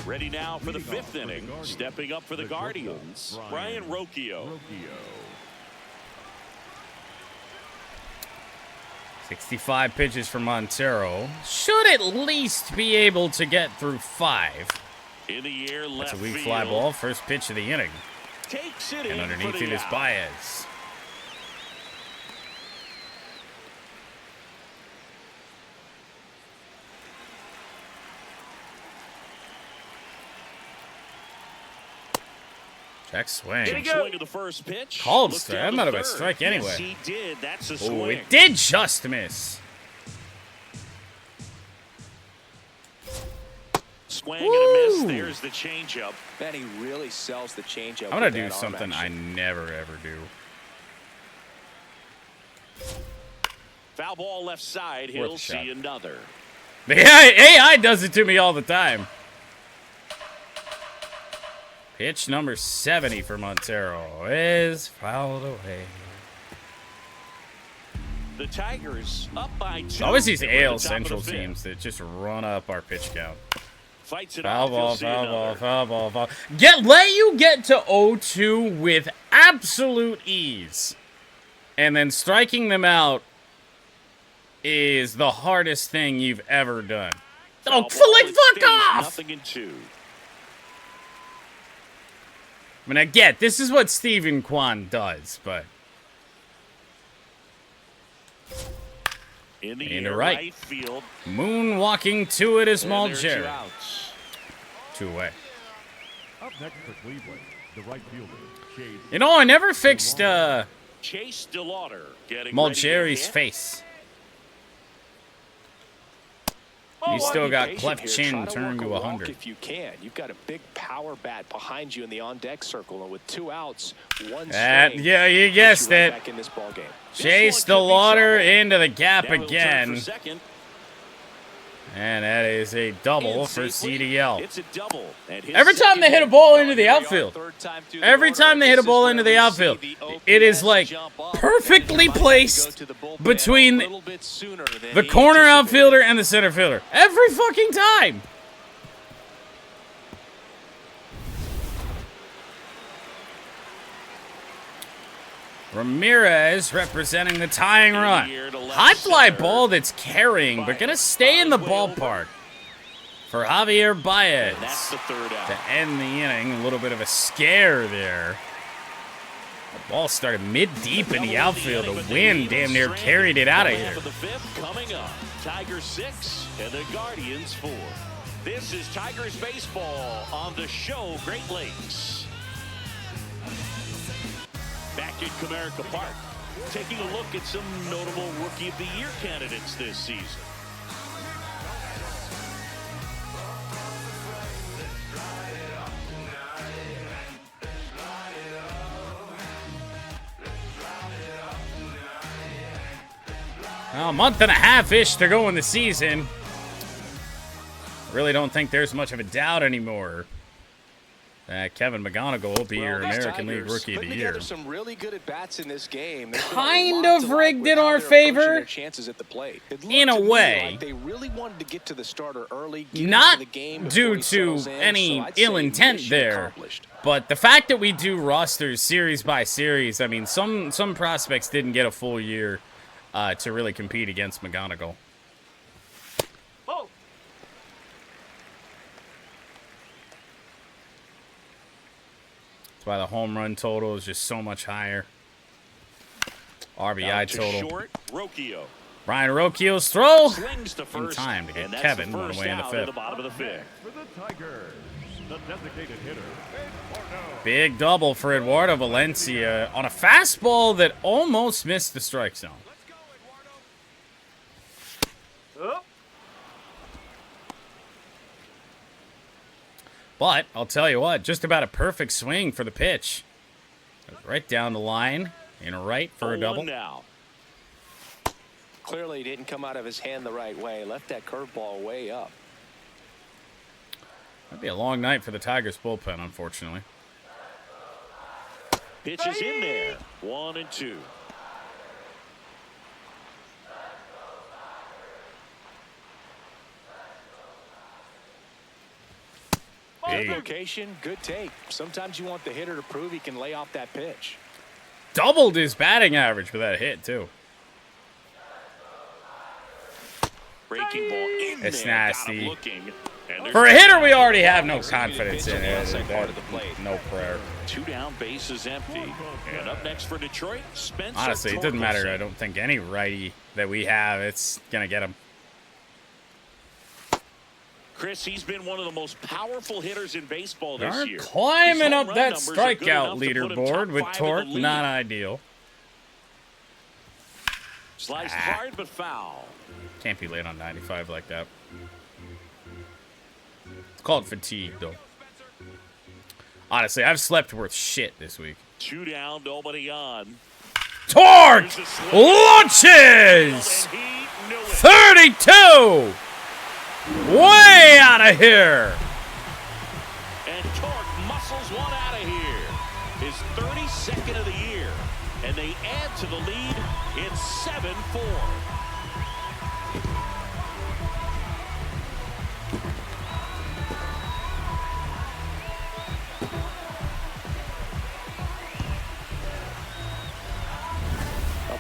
Ready now for the 5th inning. Stepping up for the Guardians, Brian Rocchio. 65 pitches for Montero. Should at least be able to get through 5. In the air, left That's a weak field. fly ball. First pitch of the inning. Takes it And in underneath for it the is out. Baez. Check swing. Swing of the first pitch. Called Looked strike. down That might the have been third. strike anyway. Yes, he did. That's a Oh, swing. it did just miss. Swing and a miss. There's the changeup. Man, he really sells the changeup. I'm going with to do that arm something I action. never, ever do. Foul ball left side. Worth He'll a shot. see another. The AI does it to me all the time. Pitch number 70 for Montero is fouled away. The Tigers up by 2. It's always these We're at the AL top of Central the fifth. teams that just run up our pitch count. Fights it Foul off. He'll ball, see foul ball, another. foul ball, foul. Let you get to 0-2 with absolute ease. And then striking them out is the hardest thing you've ever done. Foul Oh, ball, like, it fuck stays off! 0-2. I mean, I get, this is what Steven Kwan does, but... In the In the air, right. right field. Moonwalking to it is And there's your Maljer. outs. 2 away. Up next for Cleveland, the right fielder, Shade. You know, I never fixed Chase DeLauder getting Mulcherry's face. He's still got cleft chin turned to 100. If you can, you've got a big power bat behind you in the on-deck circle, and with 2 outs, 1 swing. Yeah, you guessed it. Back in this ball game. Chase DeLauder into the gap again. And that is a double for CDL. It's a double. Every time they hit a ball into the outfield, every time they hit a ball into the outfield, it is like perfectly placed between the corner outfielder and the center fielder. Every fucking time. Ramirez representing the tying run. High fly ball that's carrying, but gonna stay in the ballpark for Javier Baez to end the inning. A little bit of a scare there. The ball started mid-deep in the outfield. The wind damn near carried it out of here. Coming up, Tigers 6 and the Guardians 4. This is Tigers baseball on the show Great Lakes. Back in Comerica Park, taking a look at some notable Rookie of the Year candidates this season. Well, a month and a half-ish to go in the season. Really don't think there's much of a doubt anymore. Kevin McGonigal will be your American League Rookie of the Year. Some really good at-bats in this game. Kind of rigged in our favor, in a way. They really wanted to get to the starter early, not due to any ill intent there, but the fact that we do rosters series by series, I mean, some prospects didn't get a full year to really compete against McGonigal. That's why the home run total is just so much higher. RBI total. Brian Rocchio's throw in time to get Kevin one away in the fifth. Big double for Eduardo Valencia on a fastball that almost missed the strike zone. But I'll tell you what, just about a perfect swing for the pitch. Right down the line, in right for a double. Clearly he didn't come out of his hand the right way. Left that curveball way up. That'd be a long night for the Tigers bullpen, unfortunately. Pitch is in there. 1-2. Good location, good take. Sometimes you want the hitter to prove he can lay off that pitch. Doubled his batting average with that hit, too. Breaking ball in there. It's nasty. For a hitter, we already have no confidence in it. No prayer. 2 down, bases empty. And up next for Detroit, Spencer. Honestly, it doesn't matter. I don't think any righty that we have, it's going to get him. Chris, he's been one of the most powerful hitters in baseball this year. Climbing up that strikeout leaderboard with torque, not ideal. Sliced hard but foul. Can't be late on 95 like that. It's called fatigue, though. Honestly, I've slept worth shit this week. 2 down, nobody on. Torque launches 32. Way out of here. And Torque muscles one out of here. His 32nd of the year. And they add to the lead. It's 7-4.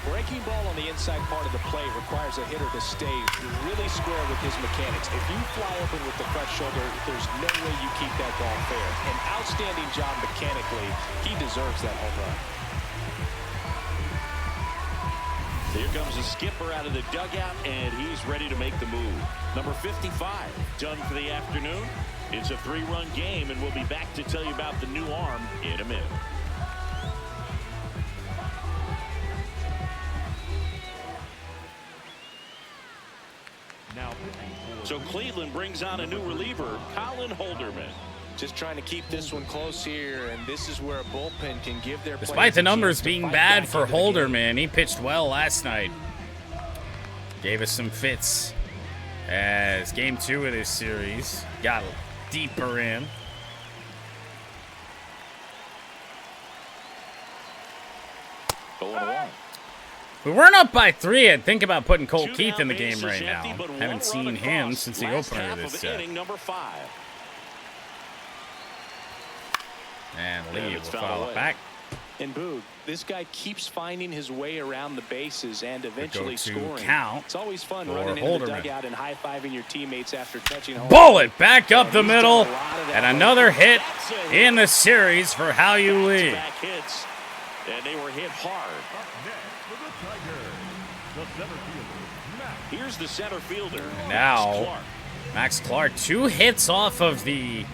Breaking ball on the inside part of the plate requires a hitter to stay really square with his mechanics. If you fly open with the front shoulder, there's no way you keep that ball fair. An outstanding job mechanically. He deserves that home run. Here comes the skipper out of the dugout, and he's ready to make the move. Number 55, done for the afternoon. It's a 3-run game, and we'll be back to tell you about the new arm in a minute. So Cleveland brings on a new reliever, Colin Holderman. Just trying to keep this one close here, and this is where a bullpen can give their Despite the numbers being bad for Holderman, he pitched well last night. Gave us some fits as game 2 of this series got deeper in. We weren't up by 3. I'd think about putting Cole Keith in the game right now. Haven't seen him since the opener of this set. And Lee will foul it back. And Boog, this guy keeps finding his way around the bases and eventually scoring. Count. It's always fun running into the dugout and high-fiving your teammates after touching home. Bullet back up the middle, and another hit in the series for How You Lee. And they were hit hard. Here's the center fielder. Now, Max Clark, 2 hits off of the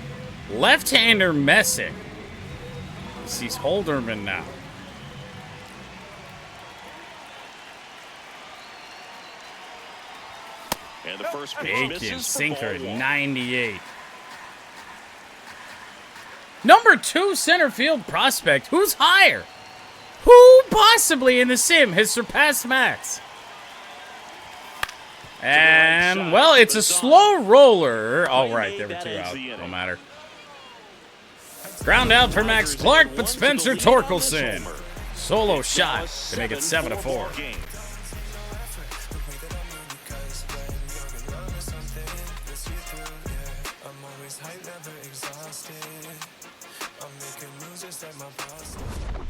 left-hander Messick. He sees Holderman now. And the first pitch Bacon sinker at 98. Number 2 center field prospect. Who's higher? Who possibly in the sim has surpassed Max? And, well, it's a slow roller. Oh, right, there were 2 out. No matter. Ground out for Max Clark, but Spencer Torkelson. Solo shot to make it 7-4.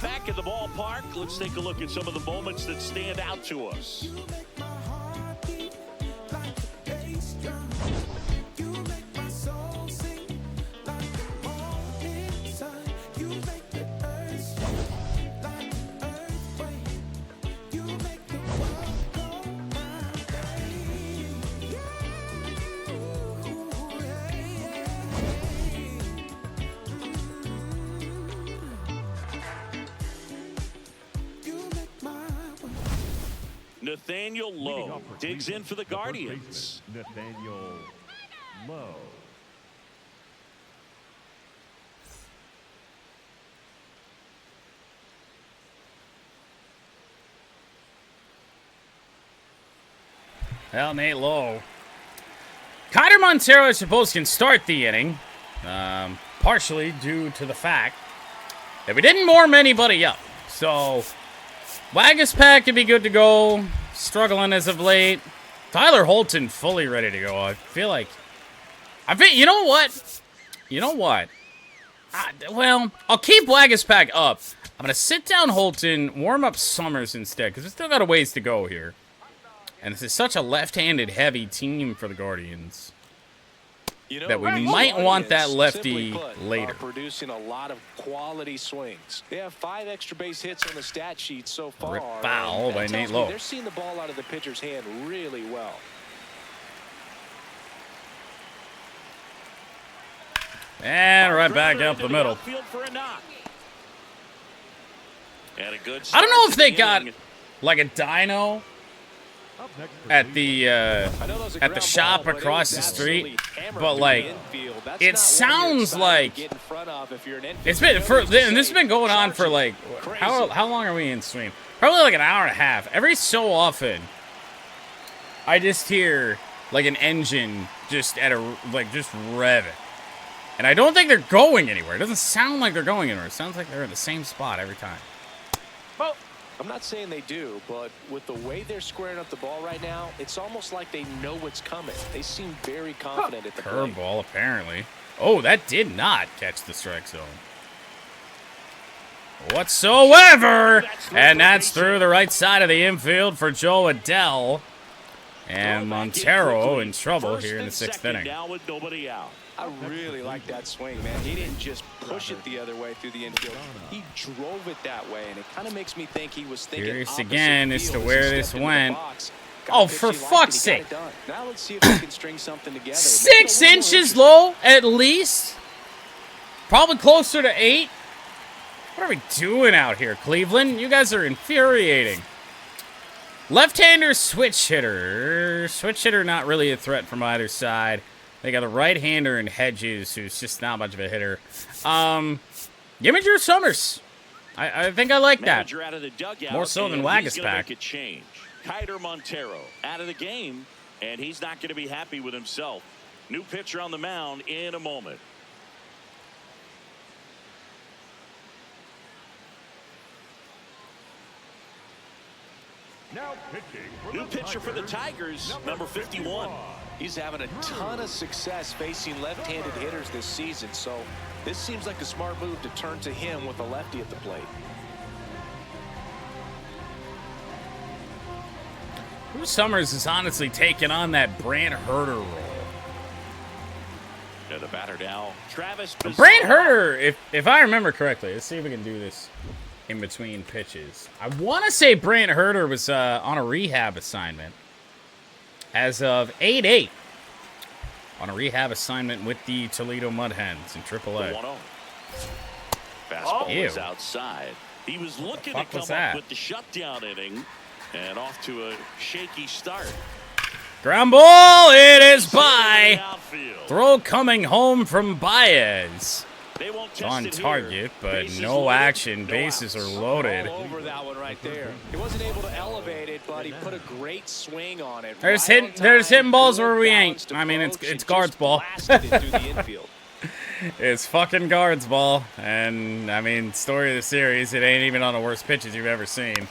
Back at the ballpark, let's take a look at some of the moments that stand out to us. Nathaniel Lowe digs in for the Guardians. Nathaniel Lowe. Well, Nate Lowe. Kiner Montero, I suppose, can start the inning. Partially due to the fact that we didn't warm anybody up. So, Waguespack could be good to go. Struggling as of late. Tyler Holton fully ready to go. I feel like... you know what? You know what? Well, I'll keep Waguespack up. I'm going to sit down Holton, warm up Summers instead, because we still got a ways to go here. And this is such a left-handed heavy team for the Guardians. You know, that we might want that lefty later. Producing a lot of quality swings. They have 5 extra base hits on the stat sheet so far. Rip foul by Nate Lowe. They're seeing the ball out of the pitcher's hand really well. And right back up the middle. I don't know if they got like a dyno at the shop across the street, but like it sounds like it's been and this has been going on for like how long are we in stream? Probably like an hour and a half. Every so often I just hear like an engine just at a just revving. And I don't think they're going anywhere. It doesn't sound like they're going anywhere. It sounds like they're in the same spot every time. Well, I'm not saying they do, but with the way they're squaring up the ball right now, it's almost like they know what's coming. They seem very confident at the plate. Curveball, apparently. Oh, that did not catch the strike zone whatsoever. And that's through the right side of the infield for Joe Adell. And Montero in trouble here in the 6th inning. I really like that swing, man. He didn't just push it the other way through the infield. He drove it that way, and it kind of makes me think he was thinking curious again as to where this went. Oh, for fuck's sake. Now let's see if we can string something together. 6 inches low, at least. Probably closer to 8. What are we doing out here, Cleveland? You guys are infuriating. Left-hander switch hitter. Switch hitter not really a threat from either side. They got a right-hander in Hedges, who's just not much of a hitter. Give me Drew Summers. I think I like that. Out of the dugout, more so than Wagaspack. Change. Kiter Montero out of the game, and he's not going to be happy with himself. New pitcher on the mound in a moment. Now pitching for New the pitcher for the Tigers, number 51. He's having a ton of success facing left-handed hitters this season, so this seems like a smart move to turn to him with a lefty at the plate. Drew Summers is honestly taking on that Brant Herter role. The batter now, Travis. Brant Herter, if I remember correctly, let's see if we can do this in between pitches. I want to say Brant Herter was on a rehab assignment as of 8-8. On a rehab assignment with the Toledo Mud Hens in AAA. 1-0. Fastball was outside. He was looking to come up with the shutdown inning and off to a shaky start. Ground ball, it is by. Throw coming home from Baez. It's on target, but no action. Bases are loaded. All over that one right there. He wasn't able to elevate it, but he put a great swing on it. There's hitting balls where we ain't. I mean, it's guards ball. It's fucking guards ball, and I mean, story of the series. It ain't even on the worst pitches you've ever seen.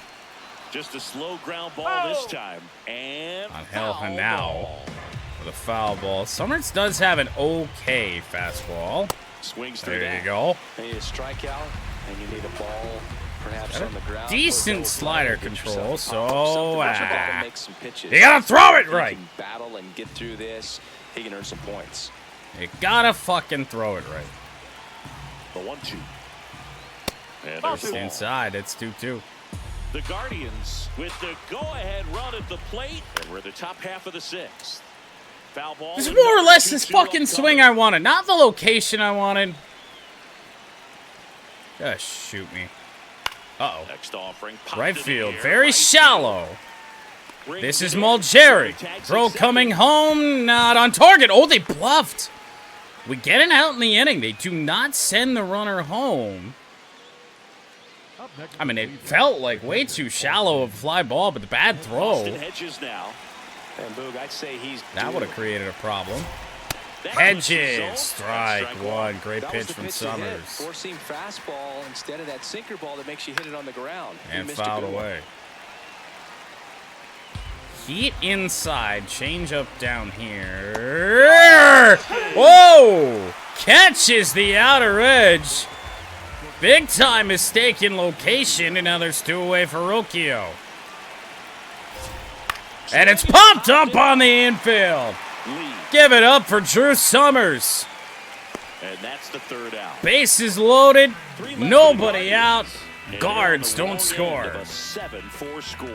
Just a slow ground ball this time. And on Hell now with a foul ball. Summers does have an okay fastball. Swings through. There you go. You need a strikeout, and you need a ball perhaps on the ground. Decent slider control, so you you gotta throw it right. He can battle and get through this. He can earn some points. You gotta fucking throw it right. The 1-2. And there's the inside. It's 2-2. The Guardians with the go-ahead run at the plate, and we're the top half of the sixth. Foul ball. This is more or less this fucking swing I wanted, not the location I wanted. Just shoot me. Uh-oh. Next offering. Right field, very shallow. This is Mulgeri. Throw coming home, not on target. Oh, they bluffed. We get it out in the inning. They do not send the runner home. I mean, it felt like way too shallow of a fly ball, but the bad throw. Hedges now. And Boog, I'd say that would have created a problem. Hedges, strike one. Great pitch from Summers. Four-seam fastball instead of that sinker ball that makes you hit it on the ground. And fouled away. Heat inside, change up down here. Whoa! Catches the outer edge. Big time mistaken location, and now there's two away for Rocchio. And it's pumped up on the infield. Give it up for Drew Summers. And that's the third out. Bases loaded, nobody out. Guards don't score. A 7-4 score.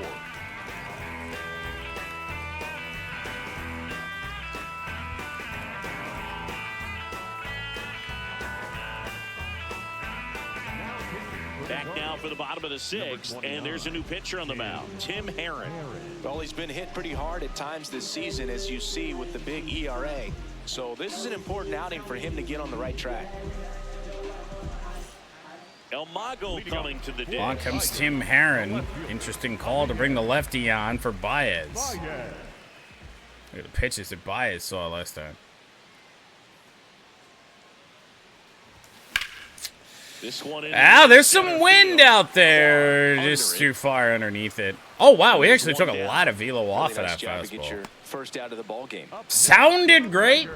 Back now for the bottom of the sixth, and there's a new pitcher on the mound, Tim Herron. Well, he's been hit pretty hard at times this season, as you see with the big ERA. So this is an important outing for him to get on the right track. El Mago coming to the dish. On comes Tim Herron. Interesting call to bring the lefty on for Baez. Look at the pitches that Baez saw last time. This one there's some wind out there. Just too far underneath it. Oh, wow. We actually took a lot of velo off of that fastball. First out of the ball game. Sounded great.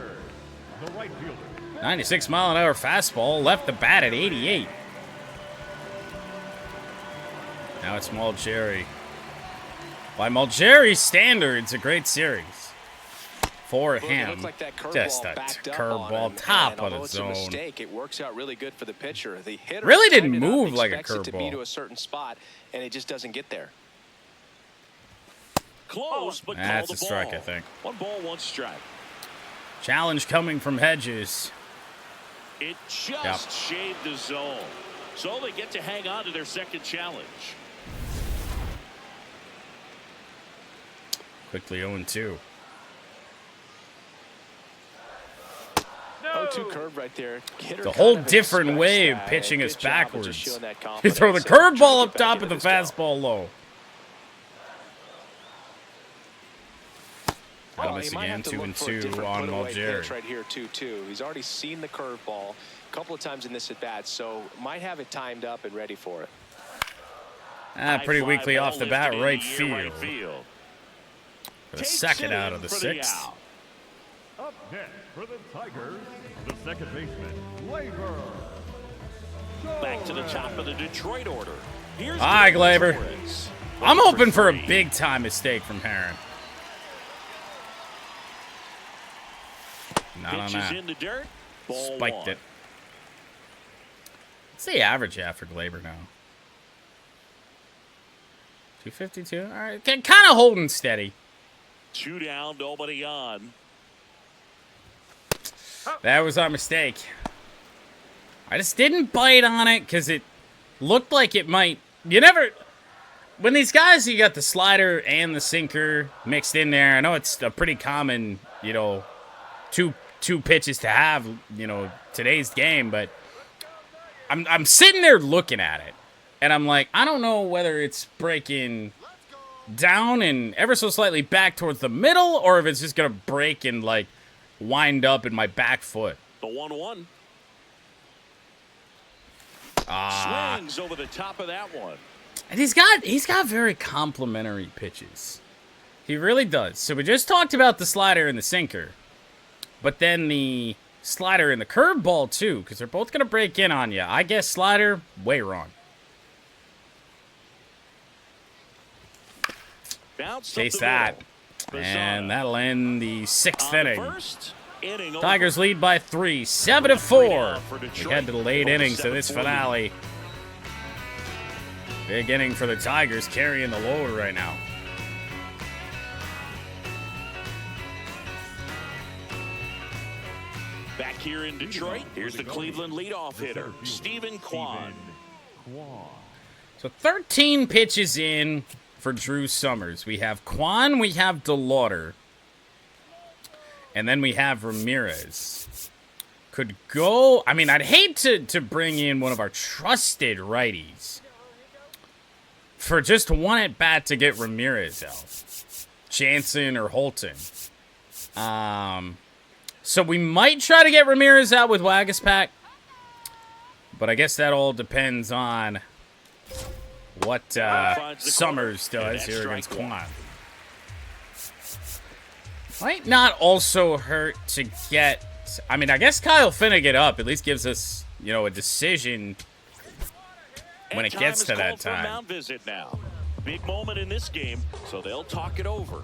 96-mile-an-hour fastball. Left the bat at 88. Now it's Mulgeri. By Mulgeri's standards, a great series. For him, just a curveball top of the zone. It works out really good for the pitcher. The hitter really didn't move like a curveball. To be to curveball. a certain spot, and it just doesn't get there. Close, but That's called a strike, I think. 1 ball, 1 strike. Challenge coming from Hedges. It just shaved the zone. So they get to hang on to their second challenge. Quickly 0-2. 0-2 curve right there. Hitter The whole kind of different way of expects pitching that. us Good job of just backwards. showing that You throw the confidence and trying to curveball get up back top into and the this go. fastball low. Well, Adams he might again, have to look for a 2-2 different on put-away Mulgeri. pitch right here, 2-2. He's already seen the curveball a couple of times in this at-bat, so might have it timed up and ready for it. Pretty High weakly fly off the ball bat, lifted right into the air, field. For the Takes second it out in of the for 6th. out. Up next for the Tigers, the second baseman, Labor. Back to the top of the Detroit order. Here's Hi, Glaber. Torres. I'm hoping for a 3. big-time mistake from Heron. Not on Pitches that. in the dirt. Ball Spiked 1. it. What's the average at for Glaber now? 252? All right. Kind of holding steady. 2 down, nobody on. That was our mistake. I just didn't bite on it because it looked like it might. You never. When these guys, you got the slider and the sinker mixed in there. I know it's a pretty common, two pitches to have, today's game, but I'm sitting there looking at it, and I'm like, I don't know whether it's breaking down and ever so slightly back towards the middle, or if it's just gonna break and like wind up in my back foot. The 1-1. Ah, Swings over the top of that one. and he's got very complimentary pitches. He really does. So we just talked about the slider and the sinker, but then the slider and the curveball too, because they're both gonna break in on you. I guess slider, way wrong. Bounced Chase up the that. middle. And Bazzana that'll end the 6th on the inning. first inning over. Tigers lead by 3, 7-4. For We Detroit. head to the late Over innings of this 7-4. finale. Big inning for the Tigers, carrying the load right now. Back here in Detroit, here's the Cleveland leadoff hitter, Stephen Kwan. So 13 pitches in for Drew Summers. We have Kwan, we have DeLauder, and then we have Ramirez. Could go. I mean, I'd hate to bring in one of our trusted righties for just one at bat to get Ramirez out, Jansen or Holton. So we might try to get Ramirez out with Wagaspack, but I guess that all depends on what Summers does here against Kwan. Might not also hurt to get. I mean, I guess Kyle Finnegan up at least gives us, a decision when it gets to that time. Mound visit now. Big moment in this game, so they'll talk it over.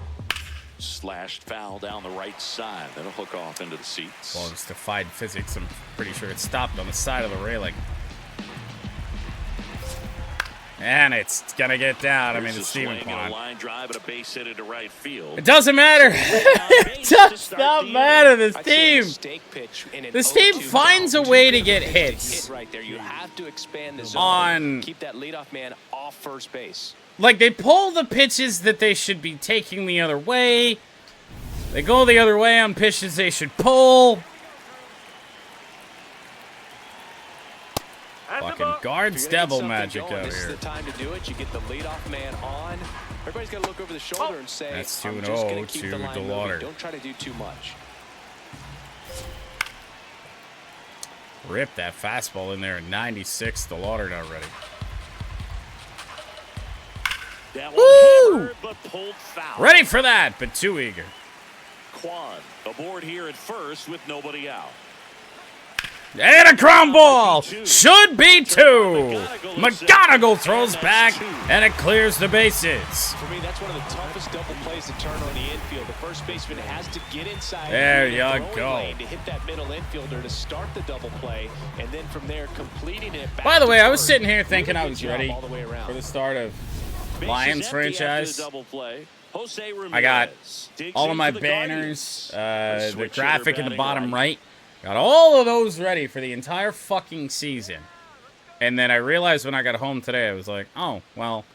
Slashed foul down the right side. That'll hook off into the seats. Well, it's defied physics. I'm pretty sure it stopped on the side of the railing. And it's gonna get down. I mean, it's Stephen Kwan. Line drive and a base hit into right field. It doesn't matter. It does not matter. This team finds a way to get hits Right there, you have to expand the on. zone. Keep that leadoff man off first base. Like, they pull the pitches that they should be taking the other way. They go the other way on pitches they should pull. Fucking guards devil magic out This is here. the time to do it. You get the leadoff man on. Everybody's got to look over the shoulder and say, That's I'm 2-0 just going to keep to the line DeLauder. moving. Don't try to do too much. Rip that fastball in there at 96. DeLauder not ready. That one Woo! hammered, but pulled foul. Ready for that, but too eager. Kwan aboard here at first with nobody out. And a ground ball! Should be 2! McGonigal throws back, and it clears the bases. For me, that's one of the toughest double plays to turn on the infield. The first baseman has to get inside There the you throwing go. lane to hit that middle infielder to start the double play, and then from there completing it back By the to way, I was third. sitting here thinking I Really was good job ready all the way around. for the start of Bases Lions empty franchise. after the double play. Jose Ramirez I got digs all of in my for the banners, Guardians. the Switch graphic hitter in the batting bottom right. right. Got all of those ready for the entire fucking season. And then I realized when I got home today, I was like, oh, well,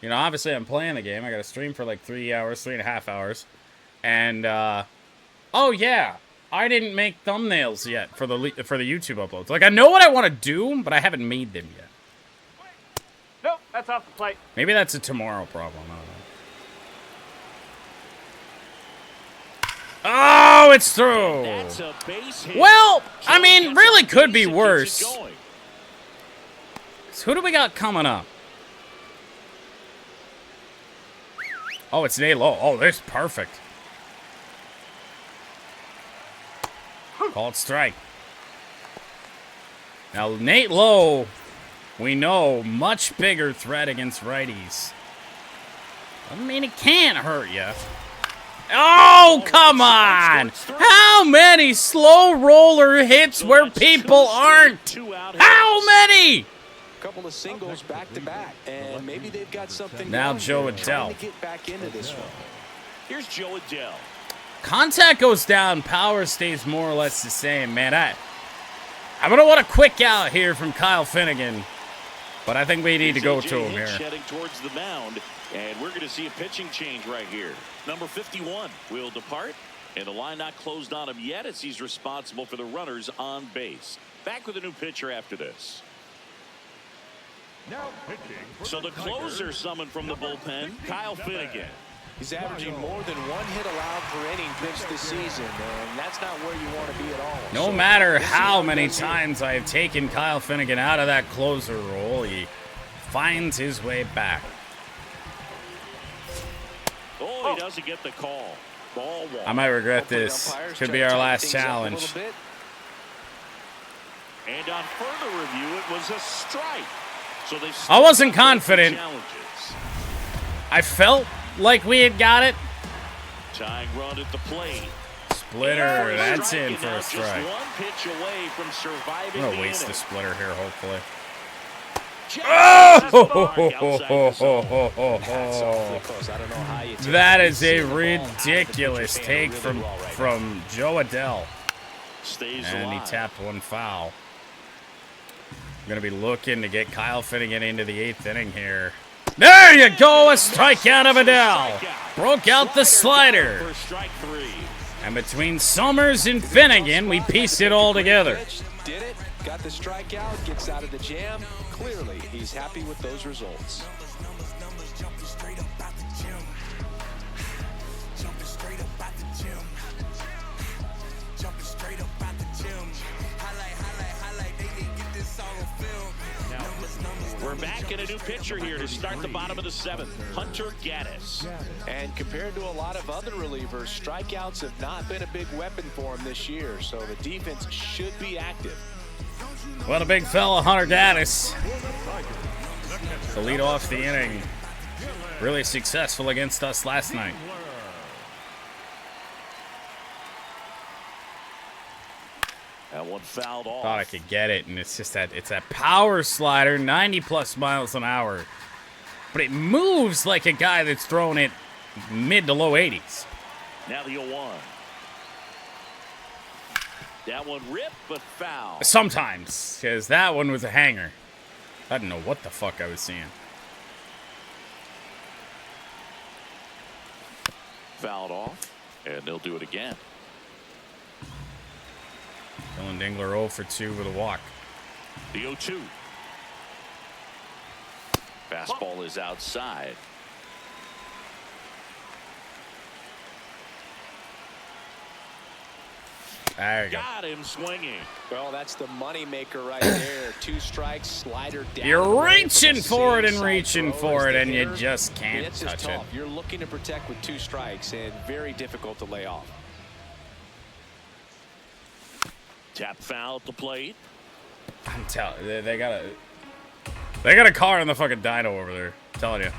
You know, obviously I'm playing the game. I got to stream for like 3 hours, 3.5 hours. And, oh yeah, I didn't make thumbnails yet for the YouTube uploads. Like, I know what I want to do, but I haven't made them yet. Nope, that's off the plate. Maybe that's a tomorrow problem. I don't know. Oh, it's through. That's a base hit. Well, I mean, really could be worse. So who do we got coming up? Oh, it's Nate Lowe. Oh, this is perfect. Call it strike. Now, Nate Lowe, we know, much bigger threat against righties. I mean, it can't hurt you. Oh, come on! How many slow roller hits where people aren't? How many? Couple of singles back to back, and maybe they've got something. Now going Joe there, trying Adele. to get back into this one. Here's Joe Adele. Contact goes down, power stays more or less the same, man. I'm gonna want a quick out here from Kyle Finnegan, but I think we need to go to him here. Heading towards the mound, and we're going to see a pitching change right here. Number 51 will depart, and the line not closed on him yet as he's responsible for the runners on base. Back with a new pitcher after this. Now pitching for So the closer summoned from the bullpen, Kyle Finnegan. He's averaging more than 1 hit allowed per inning pitched this season, and that's not where you want to be at all. No So matter we'll see how what many does here. times I have taken Kyle Finnegan out of that closer role, he finds his way back. Oh, he doesn't get the call. Ball one. I might regret Hopefully this. umpires Could try be to our tighten last things up a challenge. little bit. And on further review, it was a strike. So they I wasn't still got confident. challenges. I felt like we had got it. Tying run at the plate. Splitter, that's Strike, in and for now a just strike. one pitch away from surviving I'm the gonna waste the inning. splitter here, hopefully. Jackson, Oh! That's awfully close. I don't know how you take That it. is a See the ball out of the pitcher ridiculous fan take really from well right now. from Joe Adele. Stays And he alive. tapped one foul. I'm going to be looking to get Kyle Finnegan into the 8th inning here. There you go, a strikeout of Adele. Broke out the slider. For strike 3. And between Summers and Finnegan, we pieced it all together. Did it, got the strikeout, gets out of the jam. Clearly, he's happy with those results. We're back in a new pitcher here to start the bottom of the 7th. Hunter Gaddis. And compared to a lot of other relievers, strikeouts have not been a big weapon for him this year, so the defense should be active. What a big fella, Hunter Gaddis. To lead off the inning. Really successful against us last night. That one fouled off. Thought I could get it, and it's just that power slider, 90+ miles an hour. But it moves like a guy that's throwing it mid to low 80s. Now the 0-1. That one ripped, but foul. Sometimes, because that one was a hanger. I didn't know what the fuck I was seeing. Fouled off, and they'll do it again. Dylan Dingler 0 for 2 with a walk. The 0-2. Fastball is outside. There you go. Got him swinging. Well, that's the money maker right there. 2 strikes, slider down. You're away reaching from a for it and same-side reaching throw for as it, the and you hitter. just can't It's just touch it. tough. You're looking to protect with 2 strikes, and very difficult to lay off. Tap foul at the plate. I'm telling you, they got a car in the fucking dyno over there. I'm telling you.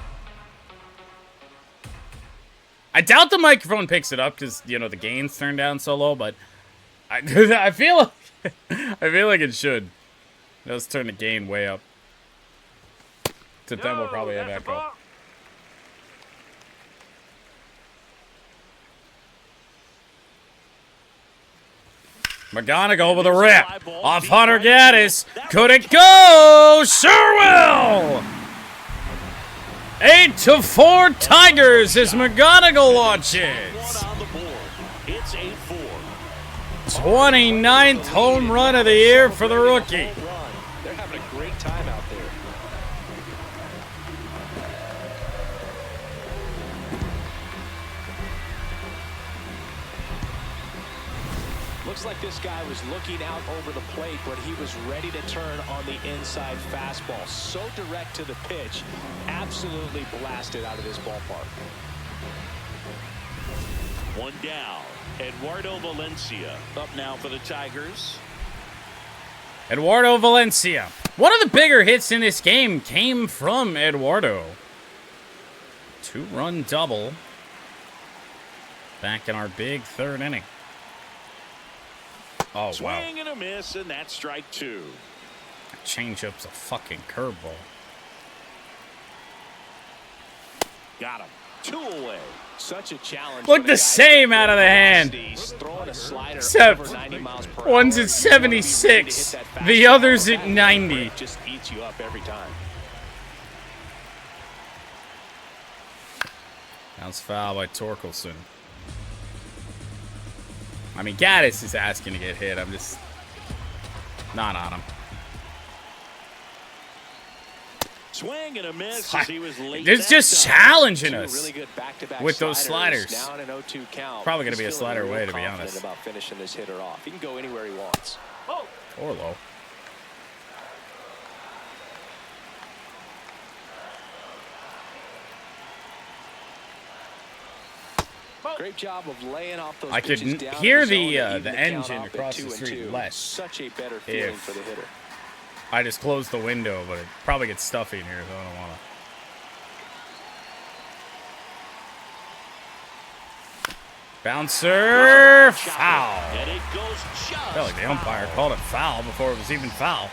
I doubt the microphone picks it up because, you know, the gain's turned down so low, but I feel like it should. Let's turn the gain way up. So then we'll probably have echo. McGonigal with a rip off Hunter Gaddis. Could it go? Sure will! 8-4 Tigers as McGonigal launches. One on the board. It's 8-4. 29th home run of the year for the rookie. They're having a great time out there. Looks like this guy was looking out over the plate, but he was ready to turn on the inside fastball. So direct to the pitch, absolutely blasted out of this ballpark. One down. Eduardo Valencia up now for the Tigers. Eduardo Valencia. One of the bigger hits in this game came from Eduardo. 2-run double. Back in our big third inning. Oh, wow. Swing and a miss, and that's strike 2. That changeup's a fucking curveball. Got him. 2 away. Such a challenge. Look the same out of the hand. Except one's at 76, the other's at 90. Just eats you up every time. That's foul by Torkelson. I mean, Gaddis is asking to get hit. I'm just not on him. Swing and a miss as he was late. It's just challenging us Really good back-to-back with those sliders. Now in an 0-2 count. Probably going to be a He's slider feeling away, real to be confident honest. about finishing this hitter off. He can go anywhere he wants. Oh, Or low. Great job of laying off those I could pitches down hear in the zone to even the count engine off at across the 2-2. street less. Such a better feeling for the hitter. I just closed the window, but it probably gets stuffy in here, so I don't want to. Bouncer, foul. And it goes just I felt like the umpire called it foul before it was even foul.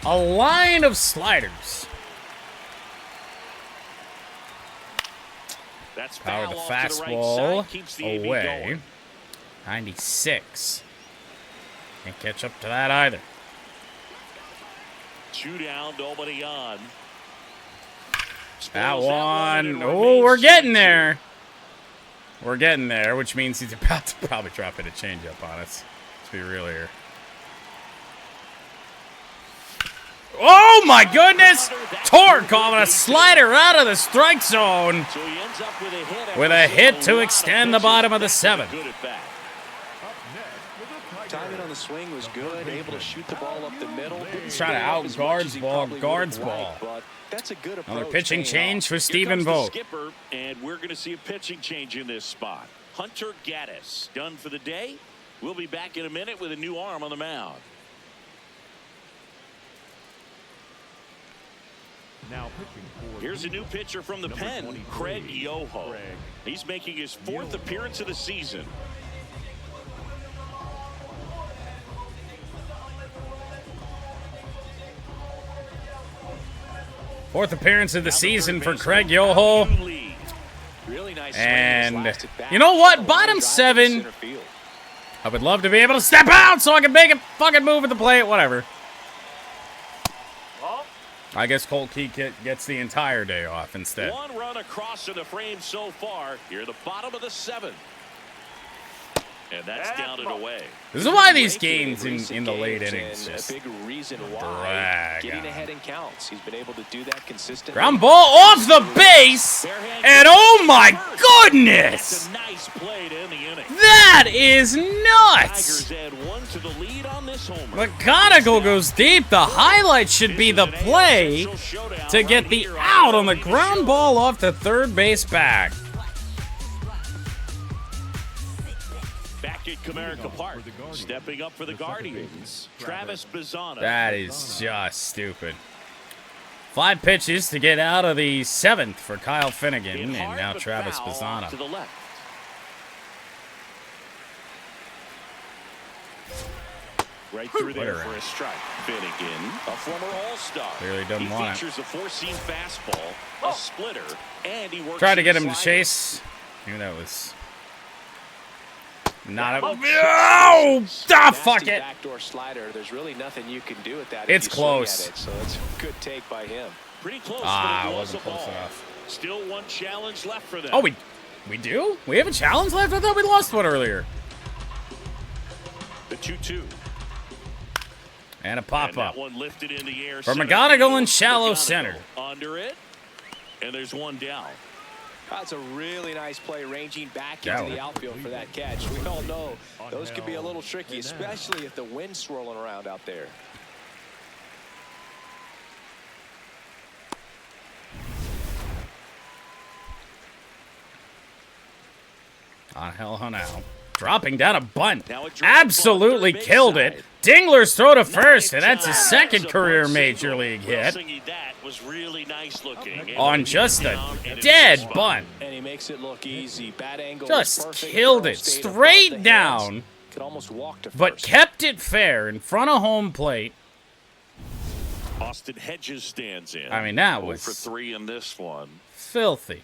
A line of sliders. That's Power foul the off to the right fastball side, keeps the AB away. going. 96. Can't catch up to that either. 2 down, nobody on. That Spoils one. and it Oh, remains we're getting 2-2. there. We're getting there, which means he's about to probably drop in a changeup on us. Let's be real here. Oh my goodness! Torque calling a slider out of the strike zone So he ends up with a hit. with a hit to extend the bottom of the 7th. Good at bat. Timing on the swing was good, able to shoot the ball up the middle. He's trying to out guards ball, guards ball. But that's a good approach. Another pitching change for Here Stephen comes the Vogt. skipper, and we're going to see a pitching change in this spot. Hunter Gaddis done for the day. We'll be back in a minute with a new arm on the mound. Now pitching for Here's a new pitcher from the number pen, 23, Craig Yoho. Craig He's making his 4th appearance of the season. Fourth appearance of the season for Craig Yoho. Really nice And swing, blasted back. you know what? Bottom Drive to 7. center field. I would love to be able to step out so I can make a fucking move at the plate. Whatever. well, I guess Colt Key gets the entire day off instead. 1 run across in the frame so far. Here, the bottom of the 7th. And that's down and away. This is why these Breaking games recent in the late games, innings and just a big reason why drag getting on. ahead in counts. He's been able to do that consistently. ground ball off the base, and oh my goodness, That's a nice play to end the inning. that is nuts. Tigers add 1 to the lead on this homer. McGonigal goes deep. The highlight should be the play to get the out on the ground ball off the third base bag. Back at Comerica Park, stepping up for the Guardians, Travis Bazzana. That is just stupid. 5 pitches to get out of the 7th for Kyle Finnegan, and Hit hard, now but Travis foul Bazzana. to the left. Right through there Whatever. for a strike. Finnegan, a former All-Star. Clearly doesn't he want it. features a 4-seam fastball, a splitter, and he works Tried to get him to inside. chase. Knew that was Not a... Oh! Ah, fuck it. Backdoor slider. There's really nothing you can do with that. It's if you swing close. at it, so it's a good take by him. Pretty close. Ah, but it it wasn't was a close ball. enough. Still one challenge left for them. Oh, we do? We have a challenge left? I thought we lost one earlier. The 2-2. And a And pop-up. that one lifted in the air. For center McGonigal field. in shallow McGonigal center. Under it. And there's one down. That's a really nice play, ranging back Yeah. into the outfield for that catch. We all know those could be a little tricky, especially if the wind's swirling around out there. Angel now. Dropping down a bunt. Now a drop Absolutely ball to the killed big it. Dingler's throw to first, and Nice that's his job. second That's a career bunt major single. league hit. Wilson, that was really nice looking. On just a Down and dead it's bunt. And he makes it look easy. Bad angle. Just perfect. killed Throw it. stayed above Straight the hands. down. Could almost walk to But first. kept it fair in front of home plate. Austin Hedges stands in. I mean, that 0 was for 3 in this one. filthy.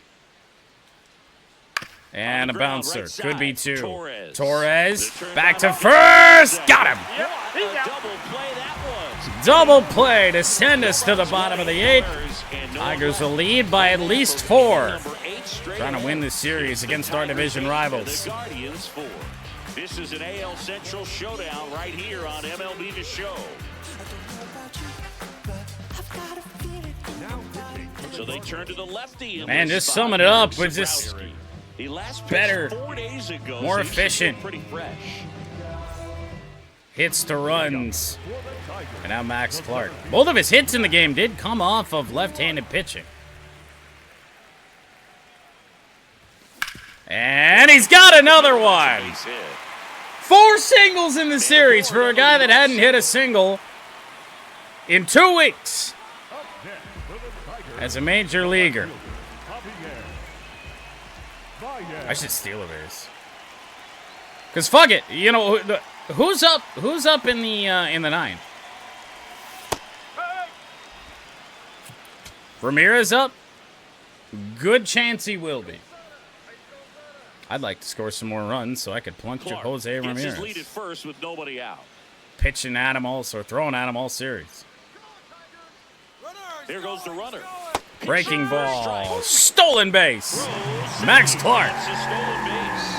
And On a the ground, bouncer. right Could be side, 2. Torres. Torres. The turn Back to down first. on Got him. Yep, a double play that was. Double play to send us to the bottom of the 8th. Tigers will lead by at least 4. Trying to win this series against our division rivals. The Guardians 4. This is an AL Central showdown right here on MLB The Show. So they turn to the lefty. in Man, this just spot. summing it up with just Sabrowski. He last pitched better, 4 days ago, more so he's efficient. pretty fresh. Hits to runs. And now Max Clark. Both of his hits in the game did come off of left-handed pitching. And he's got another one. Base hit. 4 singles in the series for a guy that hadn't hit a single in 2 weeks as a major leaguer. I should steal a base. Cause fuck it, you know who's up? Who's up in the 9? Ramirez up. Good chance he will be. I'd like to score some more runs so I could plunge Clark Jose gets Ramirez. his lead at first with nobody out. Pitching at him also, throwing at him all series. Here goes the runner. Breaking Pitching for a ball. strike. Stolen base. Throws. Max Clark. It's a stolen base.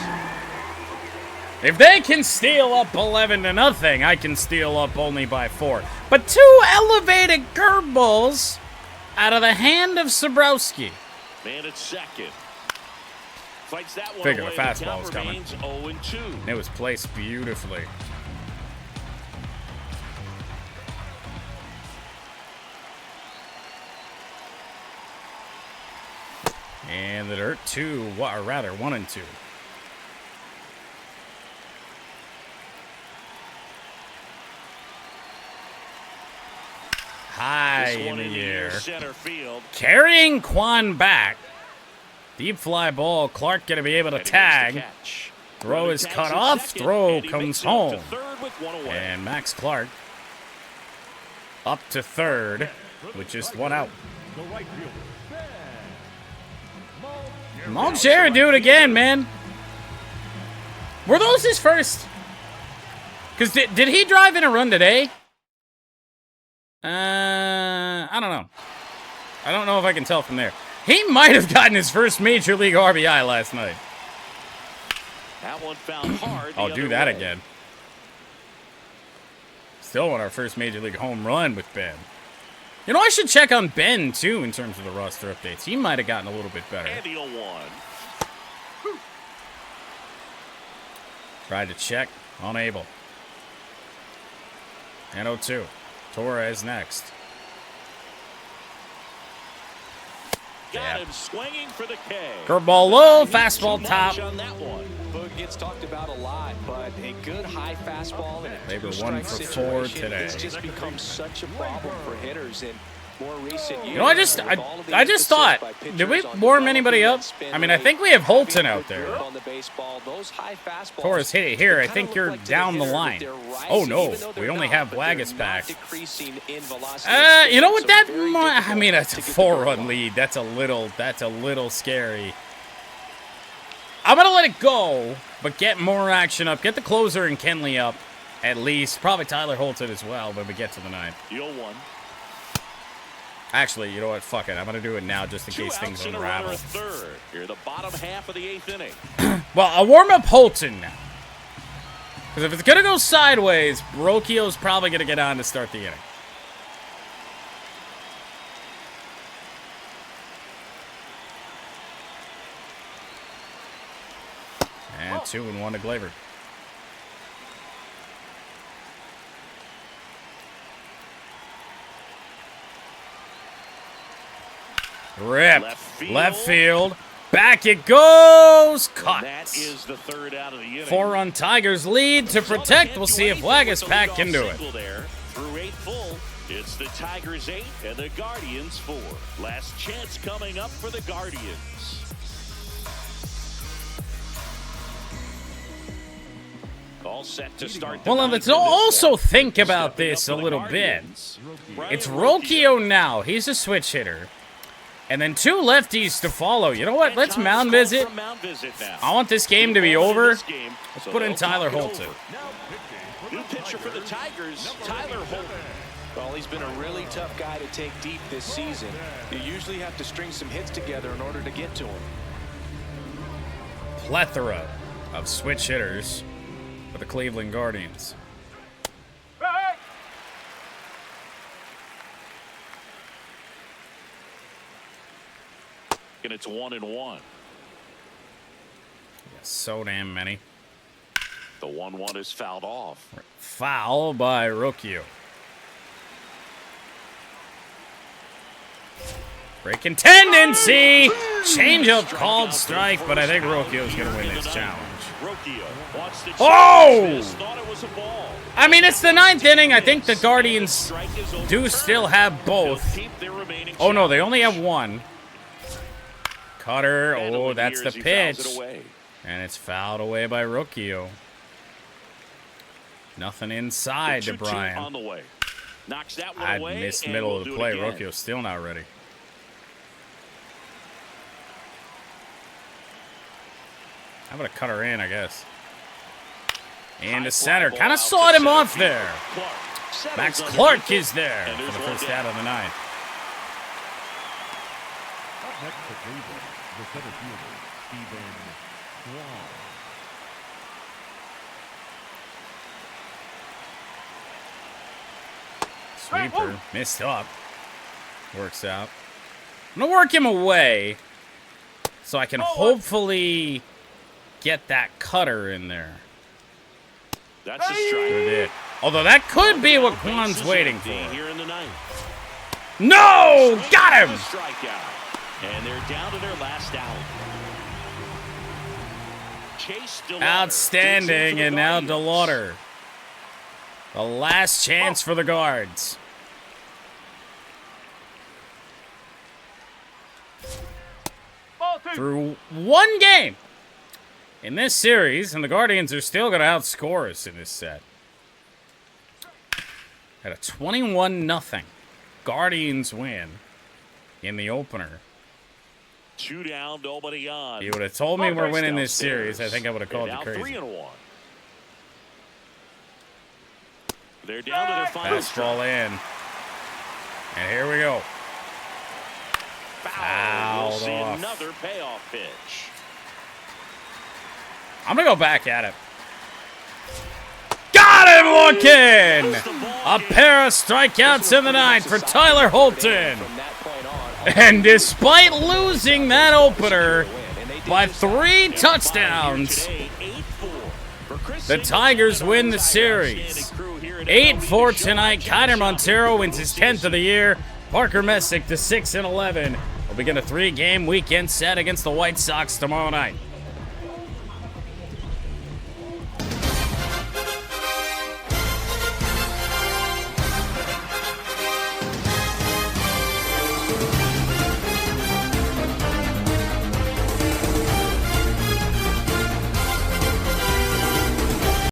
If they can steal up 11-0, I can steal up only by 4. But 2 elevated curveballs out of the hand of Sabrowski. Man at second. Fights that one Figure away. the fastball The count was coming. remains 0-2. It was placed beautifully. And the dirt 2, or rather 1 and 2. High This in one the air. center field. Carrying Quan back. Deep fly ball. Clark going to be able to And here's the tag. catch. Throw Runner is tags cut at off. second, Throw and he comes makes it up to home. third with one away. And Max Clark up to third with just 1 out. The right fielder, Ben. Malgera do it again, man. Were those his first? Because did he drive in a run today? I don't know. I don't know if I can tell from there. He might have gotten his first major league RBI last night. That one found hard. the I'll do other that way. again. Still want our first major league home run with Ben. You know, I should check on Ben, too, in terms of the roster updates. He might have gotten a little bit better. And the 0-1. Tried to check. Unable. And 0-2. Torres next. Got Yeah. him swinging for the K. Curveball low, Not fastball too top. much on that one. Boog gets talked about a lot, but a good high fastball and a They were 1 two-strike for 4 situation, today. It's just become such a problem for hitters in more recent years. You know, I just thought, did we warm anybody up? I mean, I think we have Holton out there. On the baseball, those high fastballs, Torres hit it here. I they think kinda you're look like to down the hitter line. that they're rising, Oh, no. even though We they're only not, have but they're Wagas not back. decreasing in velocity. You know what? So That very might, I difficult mean, it's a to get the 4-run ball. lead. That's a little scary. I'm going to let it go, but get more action up. Get the closer and Kenley up, at least. Probably Tyler Holton as well when we get to the 9th. Deal 1. Actually, you know what? Fuck it. I'm going to do it now just in case things unravel. Third. Here, the bottom half of the 8th inning. Well, I'll warm up Holton now. Because if it's going to go sideways, Brocchio's probably going to get on to start the inning. And 2-1 to Glaber. Rip. Left field. Back it goes. Cut. That is the 3rd out of the inning. 4-run Tigers lead to protect. We'll see if Wagaspack can do it. Through 8 full, it's the Tigers 8 and the Guardians 4. Last chance coming up for the Guardians. All set to start. Well, let's also think about this a little bit. It's Rocchio now. He's a switch hitter. And then 2 lefties to follow. You know what? Let's mound visit. I want this game to be over. Let's put in Tyler Holton. New pitcher for the Tigers, Tyler Holton. Well, he's been a really tough guy to take deep this season. You usually have to string some hits together in order to get to him. Plethora of switch hitters for the Cleveland Guardians. And it's 1-1. So damn many. The 1-1 is fouled off. Foul by Rocchio. Breaking tendency. Changeup called strike, but I think Rocchio's going to win this challenge. Oh! I mean, it's the 9th inning. I think the Guardians do still have both. Oh, no, they only have 1. Cutter. Oh, that's the pitch. And it's fouled away by Rocchio. Nothing inside to Brian. I'd missed middle of the play. Rocchio's still not ready. How about a cutter in, I guess? Into center. Kind of sawed him off there. Max Clark is there for the first out of the 9th. Up next to Cleveland, the center fielder, Steven Swan. Sweeper. Missed up. Works out. I'm going to work him away so I can hopefully get that cutter in there. That's a strike. Although that could be what Kwan's waiting for. No! Got him! And they're down to their last out. Outstanding, and now DeLauder. The last chance for the Guards. Through 1 game in this series, and the Guardians are still going to outscore us in this set. At a 21-0 Guardians win in the opener. 2 down, nobody on. You would have told me we're winning this series, I think I would have called you crazy. 3-1. They're down to their final fastball in. And here we go. Foul. We'll see off. Another payoff pitch. I'm going to go back at it. Got him looking! A pair of strikeouts in the 9th for Tyler Holton. And despite losing that opener by 3 touchdowns, the Tigers win the series. 8-4 tonight. Kiner Montero wins his 10th of the year. Parker Messick to 6-11. We'll begin a 3-game weekend set against the White Sox tomorrow night.